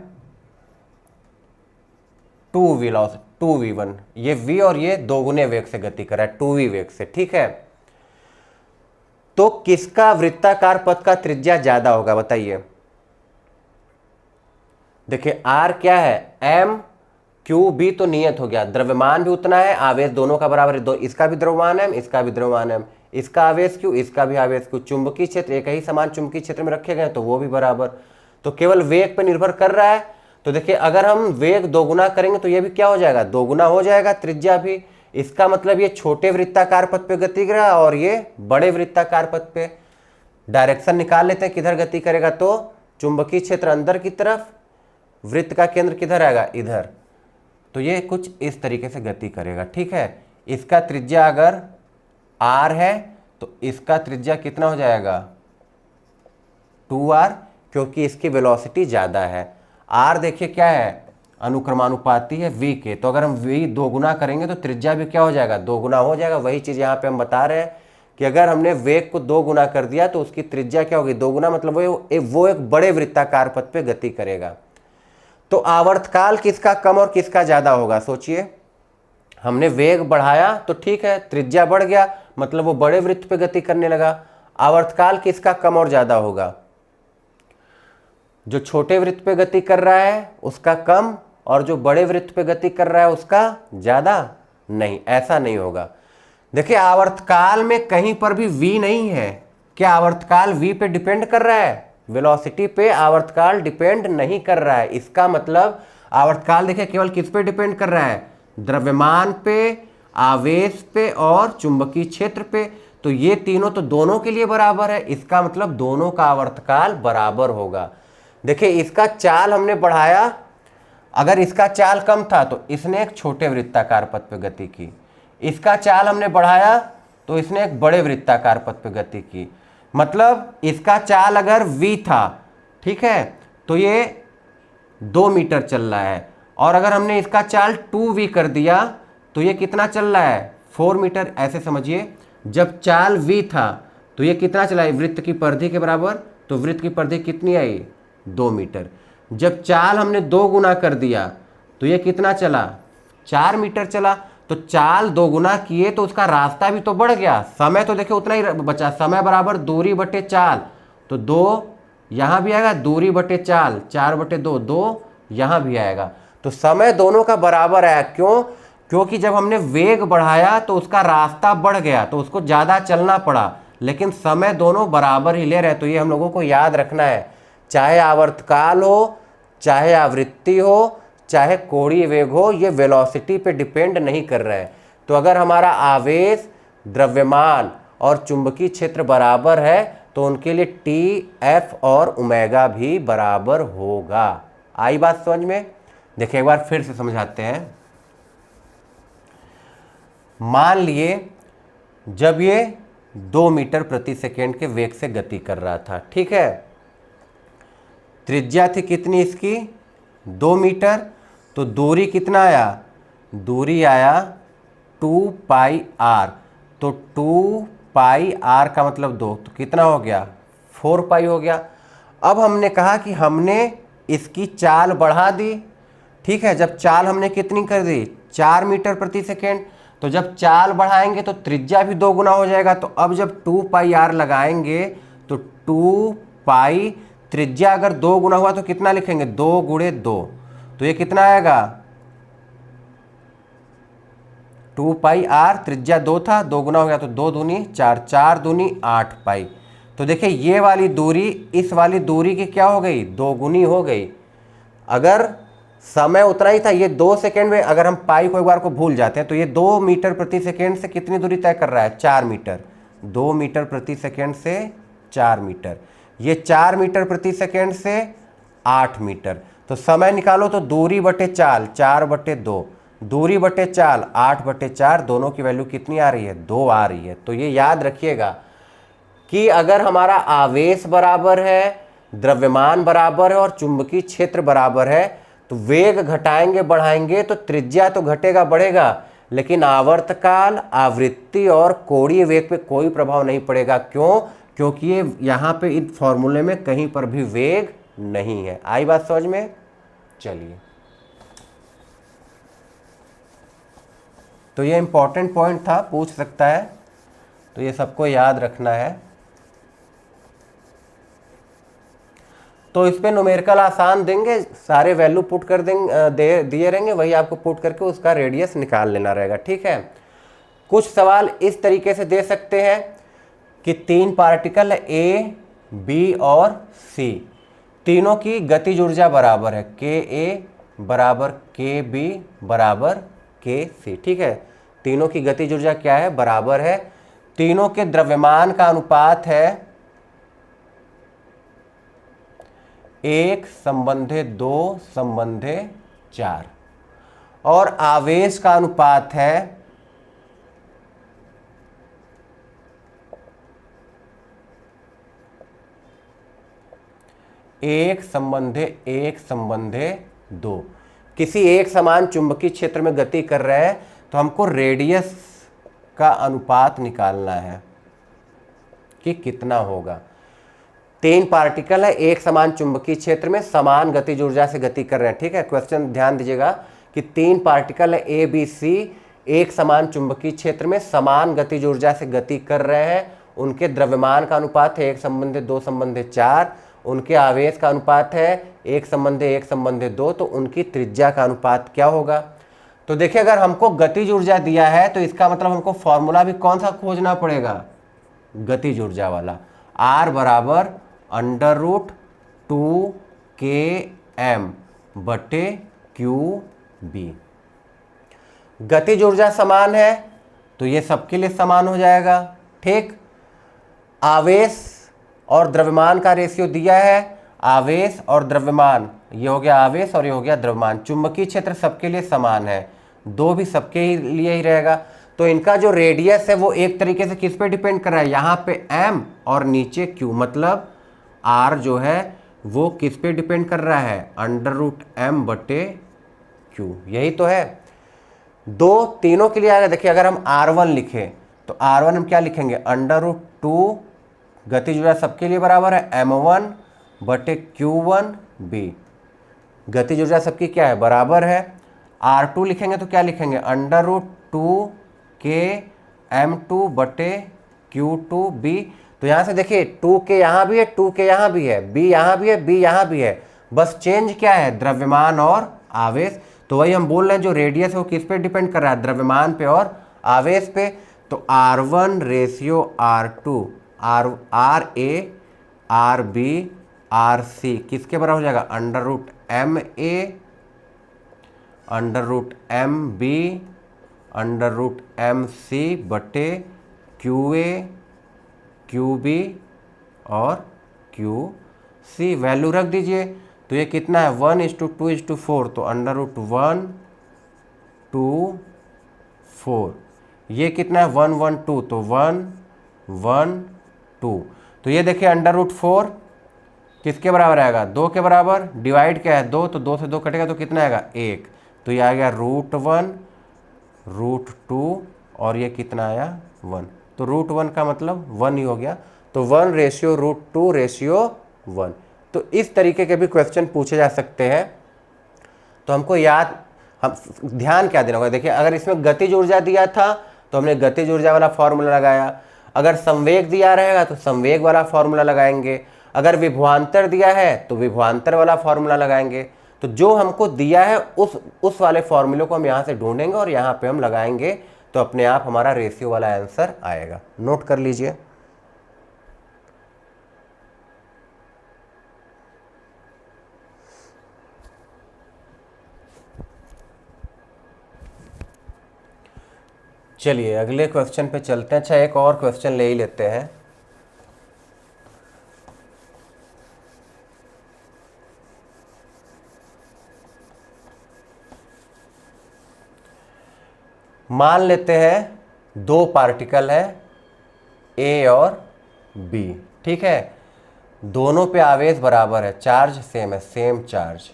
2v1, ये v और ये दोगुने वेग से गति कर रहा है 2v वेग से, ठीक है। तो किसका वृत्ताकार पथ का त्रिज्या ज्यादा होगा बताइए। देखिए r क्या है, m q b तो नियत हो गया, द्रव्यमान भी उतना है, आवेश दोनों का बराबर है, दो इसका भी द्रव्यमान m, इसका भी द्रव्यमान m, इसका आवेश q, इसका भी आवेश q, चुंबकीय क्षेत्र एक ही समान चुंबकीय क्षेत्र में रखे गए तो वो भी बराबर, तो केवल वेग पे निर्भर कर रहा है। तो देखिए अगर हम वेग दोगुना करेंगे तो ये भी क्या हो जाएगा, दोगुना हो जाएगा त्रिज्या भी। इसका मतलब ये छोटे वृत्ताकार पथ पे गति करेगा और ये बड़े वृत्ताकार पथ पे। डायरेक्शन निकाल लेते हैं किधर गति करेगा, तो चुंबकीय क्षेत्र अंदर की तरफ, वृत्त का केंद्र किधर आएगा, इधर। तो ये कुछ इस तरीके से गति करेगा, ठीक है। इसका त्रिज्या अगर r है तो इसका त्रिज्या कितना हो जाएगा, 2r, क्योंकि इसकी वेलोसिटी ज़्यादा है। r देखिए क्या है, अनुक्रमानुपाती है v के, तो अगर हम v दोगुना करेंगे तो त्रिज्या भी क्या हो जाएगा, दोगुना हो जाएगा। वही चीज़ यहाँ पे हम बता रहे हैं कि अगर हमने वेग को दो गुना कर दिया तो उसकी त्रिज्या क्या होगी, दोगुना, मतलब वो एक बड़े वृत्ताकार पथ पे गति करेगा। तो आवर्तकाल किसका कम और किसका ज़्यादा होगा, सोचिए। हमने वेग बढ़ाया तो ठीक है, त्रिज्या बढ़ गया, मतलब वो बड़े वृत्त पे गति करने लगा। आवर्तकाल किसका कम और ज़्यादा होगा, जो छोटे वृत्त पे गति कर रहा है उसका कम, और जो बड़े वृत्त पे गति कर रहा है उसका ज़्यादा। नहीं, ऐसा नहीं होगा। देखिए आवर्तकाल में कहीं पर भी v नहीं है। क्या आवर्तकाल v पे डिपेंड कर रहा है, वेलोसिटी पे आवर्तकाल डिपेंड नहीं कर रहा है। इसका मतलब आवर्तकाल देखिए केवल किस पे डिपेंड कर रहा है, द्रव्यमान पे, आवेश पे और चुंबकीय क्षेत्र पे। तो ये तीनों तो दोनों के लिए बराबर है, इसका मतलब दोनों का आवर्तकाल बराबर होगा। देखिए इसका चाल हमने बढ़ाया, अगर इसका चाल कम था तो इसने एक छोटे वृत्ताकार पथ पे गति की, इसका चाल हमने बढ़ाया तो इसने एक बड़े वृत्ताकार पथ पे गति की। मतलब इसका चाल अगर v था, ठीक है, तो ये 2 मीटर चल रहा है, और अगर हमने इसका चाल 2v कर दिया तो ये कितना चल रहा है, 4 मीटर। ऐसे समझिए, जब चाल v था तो ये कितना चला है, वृत्त की परिधि के बराबर, तो वृत्त की परिधि कितनी आई, 2 मीटर। जब चाल हमने 2 गुना कर दिया तो ये कितना चला, 4 मीटर चला। तो चाल 2 गुना किए तो उसका रास्ता भी तो बढ़ गया, समय तो देखिए उतना ही बचा, समय बराबर दूरी बटे चाल, तो 2 यहाँ भी आएगा, दूरी बटे चाल 4/2, 2 यहाँ भी आएगा। तो समय दोनों का बराबर आया, क्यों, क्योंकि जब हमने वेग बढ़ाया तो उसका रास्ता बढ़ गया तो उसको ज़्यादा चलना पड़ा, लेकिन समय दोनों बराबर ही ले रहे। तो ये हम लोगों को याद रखना है, चाहे आवर्तकाल हो, चाहे आवृत्ति हो, चाहे कोणीय वेग हो, ये वेलोसिटी पे डिपेंड नहीं कर रहा है। तो अगर हमारा आवेश, द्रव्यमान और चुंबकीय क्षेत्र बराबर है तो उनके लिए टी, एफ और ओमेगा भी बराबर होगा। आई बात समझ में। देखिए एक बार फिर से समझाते हैं। मान लिए जब ये 2 मीटर प्रति सेकेंड के वेग से गति कर रहा था, ठीक है, त्रिज्या थी कितनी इसकी, 2 मीटर, तो दूरी कितना आया, दूरी आया 2 पाई r, तो 2 पाई r का मतलब 2, तो कितना हो गया, 4 पाई हो गया। अब हमने कहा कि हमने इसकी चाल बढ़ा दी, ठीक है, जब चाल हमने कितनी कर दी, 4 मीटर प्रति सेकेंड, तो जब चाल बढ़ाएंगे तो त्रिज्या भी 2 गुना हो जाएगा। तो अब जब 2 पाई r लगाएंगे तो 2 पाई, त्रिज्या अगर 2 गुना हुआ तो कितना लिखेंगे, 2 गुणे 2, तो ये कितना आएगा, 2 पाई r, त्रिज्या 2 था, 2 गुना हो गया तो 2 दूनी 4, 4 दूनी 8 पाई। तो देखिए ये वाली दूरी इस वाली दूरी की क्या हो गई, 2 गुनी हो गई। अगर समय उतना ही था, ये 2 सेकेंड में, अगर हम पाई को एक बार को भूल जाते हैं तो ये 2 मीटर प्रति सेकेंड से कितनी दूरी तय कर रहा है, 4 मीटर। 2 मीटर प्रति सेकेंड से 4 मीटर, ये 4 मीटर प्रति सेकेंड से 8 मीटर। तो समय निकालो तो दूरी बटे चाल 4/2, दूरी बटे चाल 8/4, दोनों की वैल्यू कितनी आ रही है, 2 आ रही है। तो ये याद रखिएगा कि अगर हमारा आवेश बराबर है, द्रव्यमान बराबर है और चुंबकीय क्षेत्र बराबर है तो वेग घटाएंगे बढ़ाएंगे तो त्रिज्या तो घटेगा बढ़ेगा, लेकिन आवर्तकाल, आवृत्ति और कोणीय वेग पे कोई प्रभाव नहीं पड़ेगा। क्यों, क्योंकि ये यहाँ पे इस फॉर्मूले में कहीं पर भी वेग नहीं है। आई बात समझ में। चलिए तो ये इम्पोर्टेंट पॉइंट था, पूछ सकता है, तो ये सबको याद रखना है। तो इस पे न्यूमेरिकल आसान देंगे, सारे वैल्यू पुट कर देंगे, दिए रहेंगे, वही आपको पुट करके उसका रेडियस निकाल लेना रहेगा। ठीक है, कुछ सवाल इस तरीके से दे सकते हैं कि 3 पार्टिकल है ए, बी और सी, तीनों की गतिज ऊर्जा बराबर है, के ए बराबर के बी बराबर के सी। ठीक है, तीनों की गतिज ऊर्जा क्या है, बराबर है। तीनों के द्रव्यमान का अनुपात है 1:2:4 और आवेश का अनुपात है 1:1:2। किसी एक समान चुंबकीय क्षेत्र में गति कर रहे हैं तो हमको रेडियस का अनुपात निकालना है कि कितना होगा। 3 पार्टिकल है, एक समान चुंबकीय क्षेत्र में समान गतिज ऊर्जा से गति कर रहे हैं। ठीक है, क्वेश्चन ध्यान दीजिएगा कि 3 पार्टिकल है ए बी सी, एक समान चुंबकीय क्षेत्र में समान गतिज ऊर्जा से गति कर रहे हैं। उनके द्रव्यमान का अनुपात है 1:2:4, उनके आवेश का अनुपात है 1:1:2, तो उनकी त्रिज्या का अनुपात क्या होगा। तो देखिए, अगर हमको गतिज ऊर्जा दिया है तो इसका मतलब हमको फॉर्मूला भी कौन सा खोजना पड़ेगा, गतिज ऊर्जा वाला। R बराबर √2km बटे QB। गतिज ऊर्जा समान है तो ये सबके लिए समान हो जाएगा। ठीक, आवेश और द्रव्यमान का रेशियो दिया है, आवेश और द्रव्यमान, ये हो गया आवेश और ये हो गया द्रव्यमान। चुंबकीय क्षेत्र सबके लिए समान है, 2 भी सबके ही लिए ही रहेगा। तो इनका जो रेडियस है वो एक तरीके से किस पे डिपेंड कर रहा है, यहाँ पे m और नीचे q, मतलब r जो है वो किस पे डिपेंड कर रहा है, √m बटे q, यही तो है। दो तीनों के लिए आएगा। देखिए, अगर हम R1 लिखें तो R1 हम क्या लिखेंगे, √2, गतिज ऊर्जा सबके लिए बराबर है m1 बटे q1b, गतिज ऊर्जा सबकी क्या है, बराबर है। R2 लिखेंगे तो क्या लिखेंगे, √2km2 बटे q2b। तो यहाँ से देखिए 2k यहाँ भी है, 2k यहाँ भी है, b यहाँ भी है, b यहाँ भी है, बस चेंज क्या है, द्रव्यमान और आवेश। तो वही हम बोल रहे हैं, जो रेडियस है वो किस पे डिपेंड कर रहा है, द्रव्यमान पे और आवेश पे। तो R1 ratio R2, RA RB RC किसके बराबर हो जाएगा, √MA √MB √MC बटे QA QB और QC। वैल्यू रख दीजिए, तो ये कितना है, 1:2:4, तो √1:2:4। ये कितना है, 1:1:2, तो 1:1:2। तो ये देखिए √4 किसके बराबर आएगा, 2 के बराबर। डिवाइड क्या है, 2, तो 2 से 2 कटेगा तो कितना आएगा, 1। तो ये आ गया √1 √2 और ये कितना आया, 1। तो √1 का मतलब 1 ही हो गया। तो 1:√2:1। तो इस तरीके के भी क्वेश्चन पूछे जा सकते हैं। तो हमको याद, हम ध्यान क्या देना होगा, देखिए अगर इसमें गतिज ऊर्जा दिया था तो हमने गतिज ऊर्जा वाला फॉर्मूला लगाया, अगर संवेग दिया रहेगा तो संवेग वाला फॉर्मूला लगाएंगे, अगर विभवांतर दिया है तो विभवांतर वाला फॉर्मूला लगाएंगे। तो जो हमको दिया है उस वाले फॉर्मूले को हम यहाँ से ढूंढेंगे और यहाँ पे हम लगाएंगे, तो अपने आप हमारा रेशियो वाला आंसर आएगा। नोट कर लीजिए। चलिए अगले क्वेश्चन पे चलते हैं। अच्छा, एक और क्वेश्चन ले ही लेते हैं। मान लेते हैं 2 पार्टिकल है ए और बी। ठीक है, दोनों पे आवेश बराबर है, चार्ज सेम है, सेम चार्ज।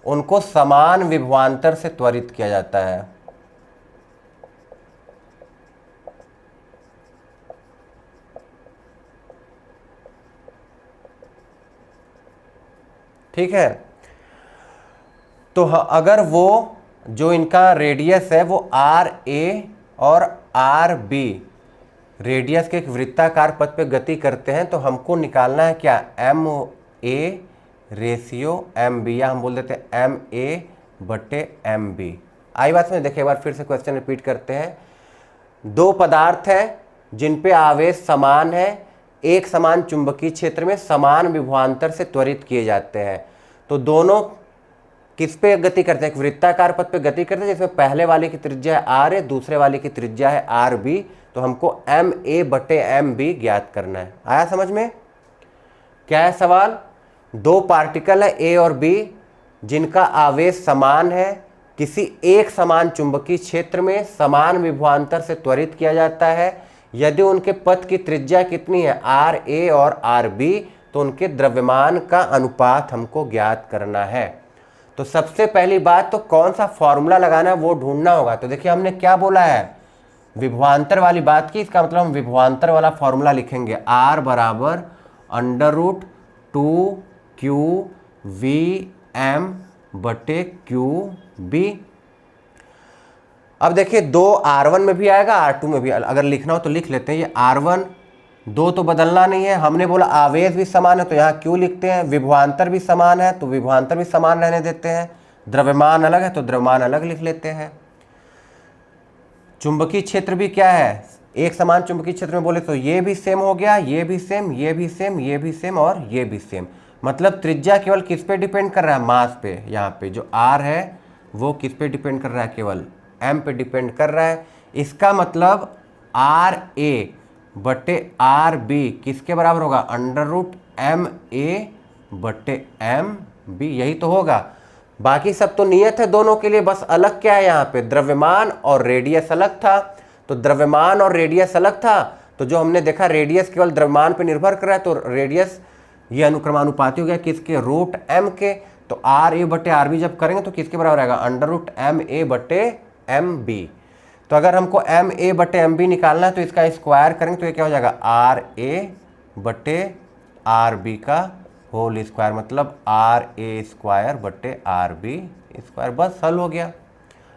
उनको समान विभवांतर से त्वरित किया जाता है। ठीक है, तो अगर वो जो इनका रेडियस है वो आर ए और आर बी रेडियस के एक वृत्ताकार पथ पे गति करते हैं, तो हमको निकालना है क्या, M A ratio M B, या हम बोल देते हैं एम ए बटे एम बी। आई बात में, देखिए एक बार फिर से क्वेश्चन रिपीट करते हैं। दो पदार्थ हैं जिन पे आवेश समान है, एक समान चुंबकीय क्षेत्र में समान विभवांतर से त्वरित किए जाते हैं। तो दोनों किस पे गति करते हैं, एक वृत्ताकार पथ पे गति करते हैं जिसमें पहले वाले की त्रिज्या है आर है, दूसरे वाले की त्रिज्या है आर बी। तो हमको एम ए बटे एम बी ज्ञात करना है। आया समझ में? क्या है सवाल? दो पार्टिकल है ए और बी जिनका आवेश समान है, किसी एक समान चुंबकीय क्षेत्र में समान विभवांतर से त्वरित किया जाता है। यदि उनके पथ की त्रिज्या कितनी है, आर ए और आर बी, तो उनके द्रव्यमान का अनुपात हमको ज्ञात करना है। तो सबसे पहली बात तो कौन सा फॉर्मूला लगाना है वो ढूंढना होगा। तो देखिए हमने क्या बोला है, विभवांतर वाली बात की, इसका मतलब हम विभवांतर वाला फॉर्मूला लिखेंगे, आर बराबर under root 2q V M बटे क्यू बी। अब देखिए दो R1 में भी आएगा R2 में भी, अगर लिखना हो तो लिख लेते हैं। ये R1 दो तो बदलना नहीं है, हमने बोला आवेश भी समान है तो यहाँ क्यों लिखते हैं, विभवांतर भी समान है तो विभवांतर भी समान रहने देते हैं, द्रव्यमान अलग है तो द्रव्यमान अलग लिख लेते हैं। चुंबकीय क्षेत्र भी क्या है, एक समान चुंबकीय क्षेत्र में बोले तो ये भी सेम हो गया, ये भी सेम, ये भी सेम, ये भी सेम और ये भी सेम। मतलब त्रिज्या केवल किस पे डिपेंड कर रहा है, मास पे। यहाँ पे जो R है वो किस पे डिपेंड कर रहा है, केवल m पे डिपेंड कर रहा है। इसका मतलब आर ए बटे आर बी किसके बराबर होगा, अंडर रूट एम ए बटे एम बी, यही तो होगा। बाकी सब तो नियत है दोनों के लिए, बस अलग क्या है, यहाँ पे द्रव्यमान और रेडियस अलग था। तो द्रव्यमान और रेडियस अलग था, तो जो हमने देखा रेडियस केवल द्रव्यमान पे निर्भर कर रहा है, तो रेडियस ये अनुक्रमानुपाती हो गया किसके, रूट एम के। तो आर ए बटे आर बी जब करेंगे तो किसके बराबर आएगा, अंडर रूट एम ए बटे एम बी। तो अगर हमको एम ए बटे एम बी निकालना है तो इसका स्क्वायर करेंगे तो ये क्या हो जाएगा, आर ए बटे आर बी का होल स्क्वायर, मतलब आर ए स्क्वायर बटे आर बी स्क्वायर। बस हल हो गया।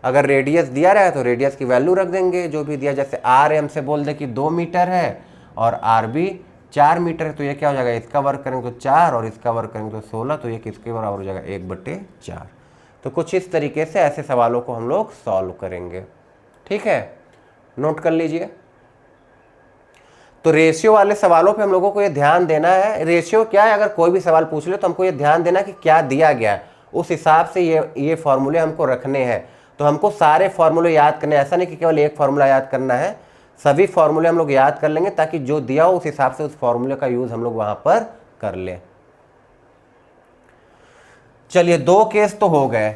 अगर रेडियस दिया रहा है तो रेडियस की वैल्यू रख देंगे जो भी दिया, जैसे आर एम से बोल दे कि 2 मीटर है और आर बी 4 मीटर है, तो ये क्या हो जाएगा, इसका वर्ग करेंगे तो 4 और इसका वर्ग करेंगे तो 16, तो ये किसके बराबर हो जाएगा, 1/4। तो कुछ इस तरीके से ऐसे सवालों को हम लोग सॉल्व करेंगे। ठीक है, नोट कर लीजिए। तो रेशियो वाले सवालों पे हम लोगों को ये ध्यान देना है। रेशियो क्या है, अगर कोई भी सवाल पूछ ले तो हमको ये ध्यान देना कि क्या दिया गया है, उस हिसाब से ये फॉर्मूले हमको रखने हैं। तो हमको सारे फॉर्मूले याद करने, ऐसा नहीं कि केवल एक फॉर्मूला याद करना है, सभी फॉर्मूले हम लोग याद कर लेंगे ताकि जो दिया हो उस हिसाब से उस फॉर्मूले का यूज हम लोग वहां पर कर लें। चलिए 2 केस तो हो गए,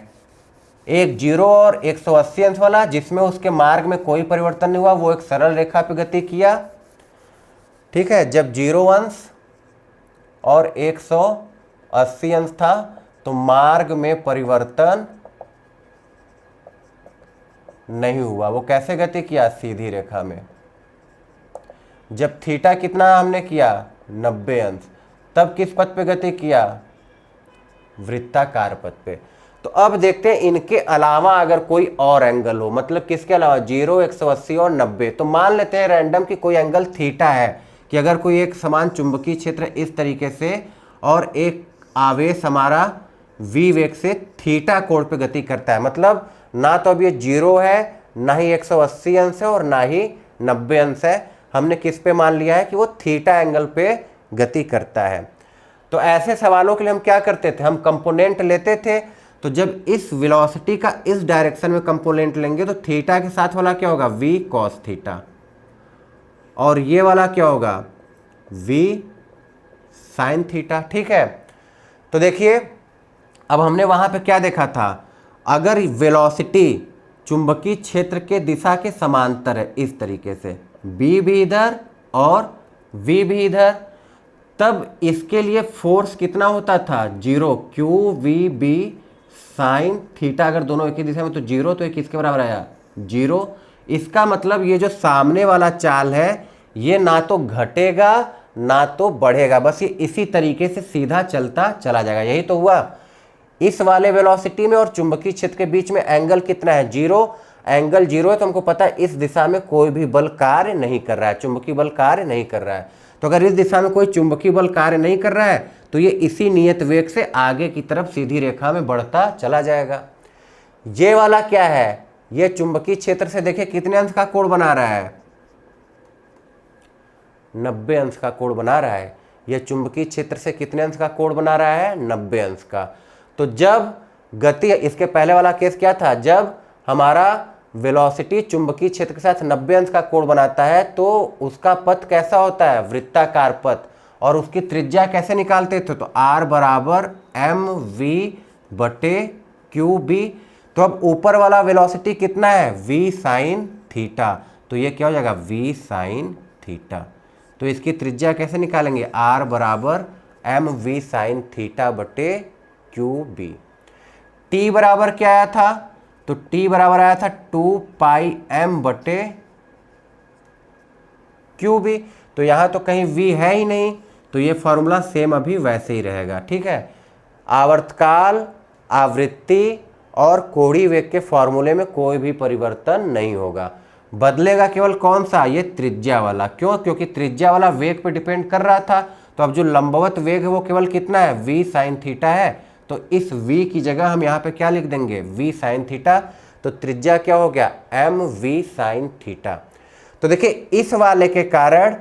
एक 0 और 180 अंश वाला जिसमें उसके मार्ग में कोई परिवर्तन नहीं हुआ, वो एक सरल रेखा पे गति किया। ठीक है, जब 0 अंश और 180 अंश था तो मार्ग में परिवर्तन नहीं हुआ। वो कैसे गति किया, सीधी रेखा में। जब थीटा कितना हमने किया, 90 अंश, तब किस पथ पे गति किया, वृत्ताकार पथ पे। तो अब देखते हैं इनके अलावा अगर कोई और एंगल हो, मतलब किसके अलावा, 0, 180 और 90। तो मान लेते हैं रैंडम कि कोई एंगल थीटा है, कि अगर कोई एक समान चुंबकीय क्षेत्र इस तरीके से और एक आवेश हमारा v वेग से थीटा कोण पे गति करता है, मतलब ना तो अब ये 0 है, ना ही 180 अंश है और ना ही 90 अंश है। हमने किस पे मान लिया है कि वो थीटा एंगल पे गति करता है। तो ऐसे सवालों के लिए हम क्या करते थे, हम कंपोनेंट लेते थे। तो जब इस वेलोसिटी का इस डायरेक्शन में कंपोनेंट लेंगे तो थीटा के साथ वाला क्या होगा, v cos थीटा, और ये वाला क्या होगा, v sin थीटा। ठीक है, तो देखिए अब हमने वहां पे क्या देखा था, अगर वेलोसिटी चुंबकीय क्षेत्र के दिशा के समांतर है इस तरीके से, b भी इधर और v भी इधर, तब इसके लिए फोर्स कितना होता था, 0, Q V B sine theta. अगर दोनों एक ही दिशा में तो 0, तो ये किसके बराबर आया, 0। इसका मतलब ये जो सामने वाला चाल है ये ना तो घटेगा ना तो बढ़ेगा, बस ये इसी तरीके से सीधा चलता चला जाएगा। यही तो हुआ, इस वाले वेलोसिटी में और चुंबकीय क्षेत्र के बीच में एंगल कितना है, 0। एंगल 0 है तो हमको पता है इस दिशा में कोई भी बल कार्य नहीं कर रहा है, चुंबकीय बल कार्य नहीं कर रहा है। तो अगर इस दिशा में कोई चुंबकीय बल कार्य नहीं कर रहा है तो ये इसी नियत वेग से आगे की तरफ सीधी रेखा में बढ़ता चला जाएगा। ये वाला क्या है, ये चुंबकीय क्षेत्र से देखिए कितने अंश का कोण बना रहा है, 90 अंश का कोण बना रहा है। यह चुंबकीय क्षेत्र से कितने अंश का कोण बना रहा है, 90 अंश का। तो जब गति, इसके पहले वाला केस क्या था, जब हमारा वेलोसिटी चुंबकीय क्षेत्र के साथ 90 अंश का कोण बनाता है तो उसका पथ कैसा होता है, वृत्ताकार पथ। और उसकी त्रिज्या कैसे निकालते थे, तो r बराबर mv/qb। तो अब ऊपर वाला वेलोसिटी कितना है, v साइन थीटा, तो ये क्या हो जाएगा, v साइन थीटा। तो इसकी त्रिज्या कैसे निकालेंगे, r बराबर mv साइन थीटा बटे qb। t बराबर क्या आया था, तो t बराबर आया था 2πm बटे qb। तो यहां तो कहीं v है ही नहीं, तो ये फॉर्मूला सेम अभी वैसे ही रहेगा, ठीक है। आवर्तकाल, आवृत्ति और कोणीय वेग के फॉर्मूले में कोई भी परिवर्तन नहीं होगा, बदलेगा केवल कौन सा, ये त्रिज्या वाला। क्यों, क्योंकि त्रिज्या वाला वेग पे डिपेंड कर रहा था। तो अब जो लंबवत वेग है वो केवल कितना है, v साइन थीटा है। तो इस v की जगह हम यहाँ पे क्या लिख देंगे, v साइन थीटा। तो त्रिज्या क्या हो गया, mv साइन थीटा। तो देखिए इस वाले के कारण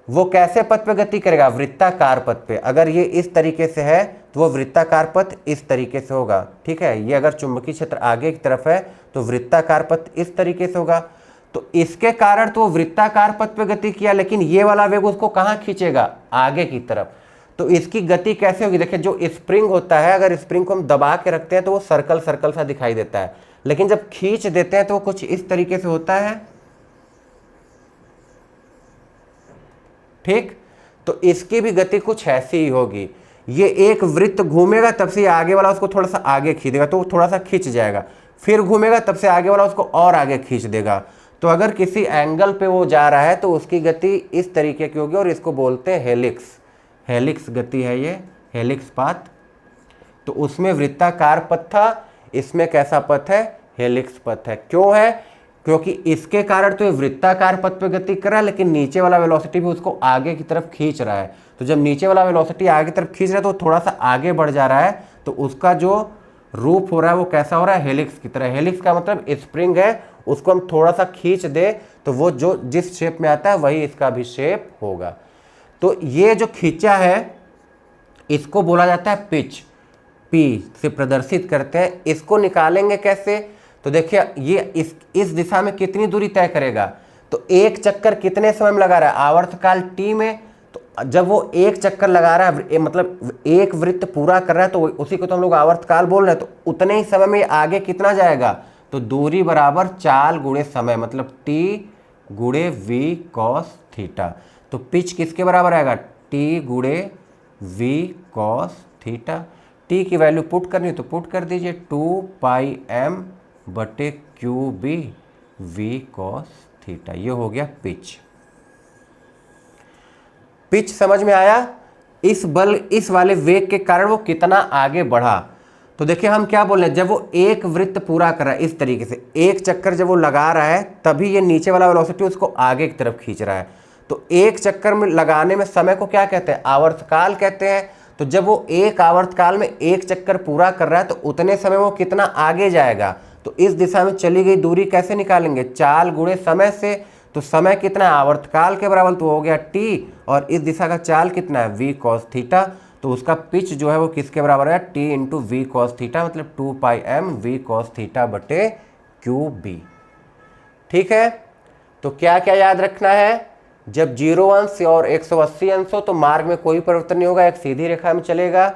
वो कैसे पथ पे गति करेगा, वृत्ताकार पथ पे। अगर ये इस तरीके से है तो वो वृत्ताकार पथ इस तरीके से होगा, ठीक है। ये अगर चुंबकीय क्षेत्र आगे की तरफ है तो वृत्ताकार पथ इस तरीके से होगा। तो इसके कारण तो वृत्ताकार पथ पे गति किया, लेकिन ये वाला वेग उसको कहाँ खींचेगा, आगे की तरफ। तो इसकी गति कैसे होगी, देखिए जो स्प्रिंग होता है, अगर स्प्रिंग को हम दबा के रखते हैं तो वो सर्कल सर्कल सा दिखाई देता है, लेकिन जब खींच देते हैं तो वो कुछ इस तरीके से होता है, ठीक। तो इसकी भी गति कुछ ऐसी ही होगी। ये एक वृत्त घूमेगा तब से आगे वाला उसको थोड़ा सा आगे खींच देगा, तो वो थोड़ा सा खींच जाएगा, फिर घूमेगा तब से आगे वाला उसको और आगे खींच देगा। तो अगर किसी एंगल पे वो जा रहा है तो उसकी गति इस तरीके की होगी, और इसको बोलते हैं हेलिक्स। हेलिक्स गति है ये, हेलिक्स पाथ। तो उसमें वृत्ताकार पथ था, इसमें कैसा पथ है, हेलिक्स पथ है। क्यों है, क्योंकि इसके कारण तो ये वृत्ताकार पथ पे गति कर रहा है, लेकिन नीचे वाला वेलोसिटी भी उसको आगे की तरफ खींच रहा है। तो जब नीचे वाला वेलोसिटी आगे की तरफ खींच रहा है तो थोड़ा सा आगे बढ़ जा रहा है, तो उसका जो रूप हो रहा है वो कैसा हो रहा है, हेलिक्स की तरह। हेलिक्स का मतलब स्प्रिंग है, उसको हम थोड़ा सा खींच दे तो वो जो जिस शेप में आता है वही इसका भी शेप होगा। तो ये जो खींचा है इसको बोला जाता है पिच, पी से प्रदर्शित करते हैं। इसको निकालेंगे कैसे, तो देखिए ये इस दिशा में कितनी दूरी तय करेगा, तो एक चक्कर कितने समय में लगा रहा है, आवर्तकाल t में। तो जब वो एक चक्कर लगा रहा है, मतलब एक वृत्त पूरा कर रहा है, तो उसी को तो हम लोग आवर्तकाल बोल रहे हैं। तो उतने ही समय में आगे कितना जाएगा, तो दूरी बराबर चाल गुणे समय, मतलब t गुणे v cos थीटा। तो पिच किसके बराबर आएगा, t गुणे v cos थीटा। t की वैल्यू पुट करनी है तो पुट कर दीजिए, 2πm बटे qb v cos थीटा। ये हो गया पिच। पिच समझ में आया, इस बल, इस वाले वेग के कारण वो कितना आगे बढ़ा। तो देखिए हम क्या बोल रहे हैं, जब वो एक वृत्त पूरा कर रहा है इस तरीके से, एक चक्कर जब वो लगा रहा है तभी ये नीचे वाला वेलोसिटी उसको आगे की तरफ खींच रहा है। तो एक चक्कर में लगाने में समय को क्या कहते हैं, आवर्तकाल कहते हैं। तो जब वो एक आवर्तकाल में एक चक्कर पूरा कर रहा है तो उतने समय वो कितना आगे जाएगा। तो इस दिशा में चली गई दूरी कैसे निकालेंगे, चाल गुणे समय से। तो समय कितना है, आवर्तकाल के बराबर, तो हो गया t, और इस दिशा का चाल कितना है, v cos थीटा। तो उसका पिच जो है वो किसके बराबर है, t into V cos theta, मतलब 2πm v cos थीटा बटे qb। ठीक है। तो क्या क्या याद रखना है, जब 0 अंश और 180 अंश हो तो मार्ग में कोई परिवर्तन नहीं होगा, एक सीधी रेखा में चलेगा।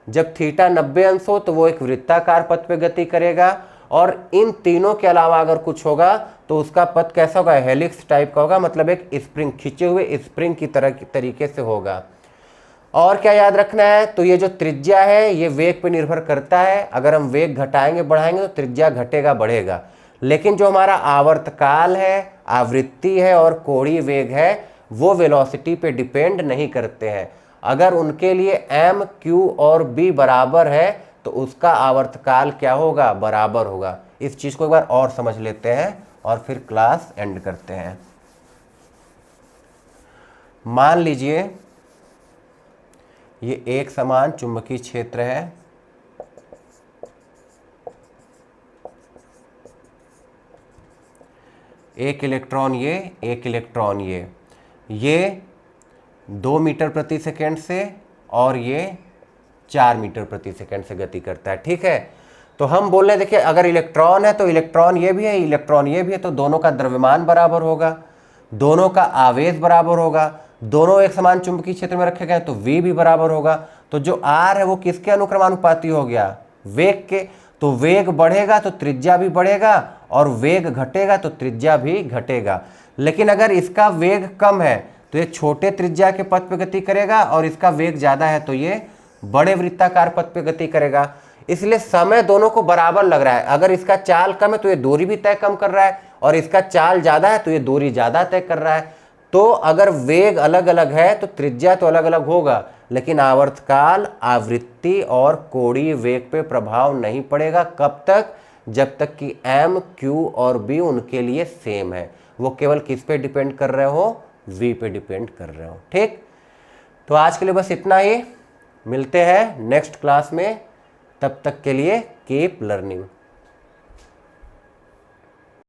जब थीटा 90 अंश हो तो वो एक वृत्ताकार पथ पे गति करेगा। और इन तीनों के अलावा अगर कुछ होगा तो उसका पथ कैसा होगा, हेलिक्स टाइप का होगा, मतलब एक स्प्रिंग, खींचे हुए स्प्रिंग की तरह तरीके से होगा। और क्या याद रखना है, तो ये जो त्रिज्या है ये वेग पे निर्भर करता है। अगर हम वेग घटाएंगे बढ़ाएंगे तो त्रिज्या घटेगा बढ़ेगा, लेकिन जो हमारा आवर्तकाल है, आवृत्ति है और कोणीय वेग है वो वेलोसिटी पे डिपेंड नहीं करते हैं। अगर उनके लिए m, q और b बराबर है तो तो उसका आवर्तकाल क्या होगा, बराबर होगा। इस चीज़ को एक बार और समझ लेते हैं और फिर क्लास एंड करते हैं। मान लीजिए ये एक समान चुंबकीय क्षेत्र है, एक इलेक्ट्रॉन ये, एक इलेक्ट्रॉन ये 2 मीटर प्रति सेकेंड से और ये 4 मीटर प्रति सेकेंड से गति करता है। ठीक है, तो हम बोल रहे हैं देखिए अगर इलेक्ट्रॉन है तो इलेक्ट्रॉन ये भी है, इलेक्ट्रॉन ये भी है, तो दोनों का द्रव्यमान बराबर होगा, दोनों का आवेश बराबर होगा, दोनों एक समान चुंबकीय क्षेत्र में रखे गए तो V भी बराबर होगा। तो जो R है वो किसके अनुक्रमानुपाती हो गया, वेग के। तो वेग बढ़ेगा तो त्रिज्या भी बढ़ेगा और वेग घटेगा तो त्रिज्या भी घटेगा। लेकिन अगर इसका वेग कम है तो ये छोटे त्रिज्या के पथ पे गति करेगा और इसका वेग ज़्यादा है तो ये बड़े वृत्ताकार पथ पे गति करेगा। इसलिए समय दोनों को बराबर लग रहा है। अगर इसका चाल कम है तो ये दूरी भी तय कम कर रहा है और इसका चाल ज़्यादा है तो ये दूरी ज़्यादा तय कर रहा है। तो अगर वेग अलग अलग है तो त्रिज्या तो अलग अलग होगा, लेकिन आवर्तकाल, आवृत्ति और कोणीय वेग पे प्रभाव नहीं पड़ेगा। कब तक, जब तक कि M, Q और B उनके लिए सेम है। वो केवल किस पे डिपेंड कर रहे हो, V पे डिपेंड कर रहे हो। ठीक, तो आज के लिए बस इतना ही, मिलते हैं नेक्स्ट क्लास में। तब तक के लिए कीप लर्निंग।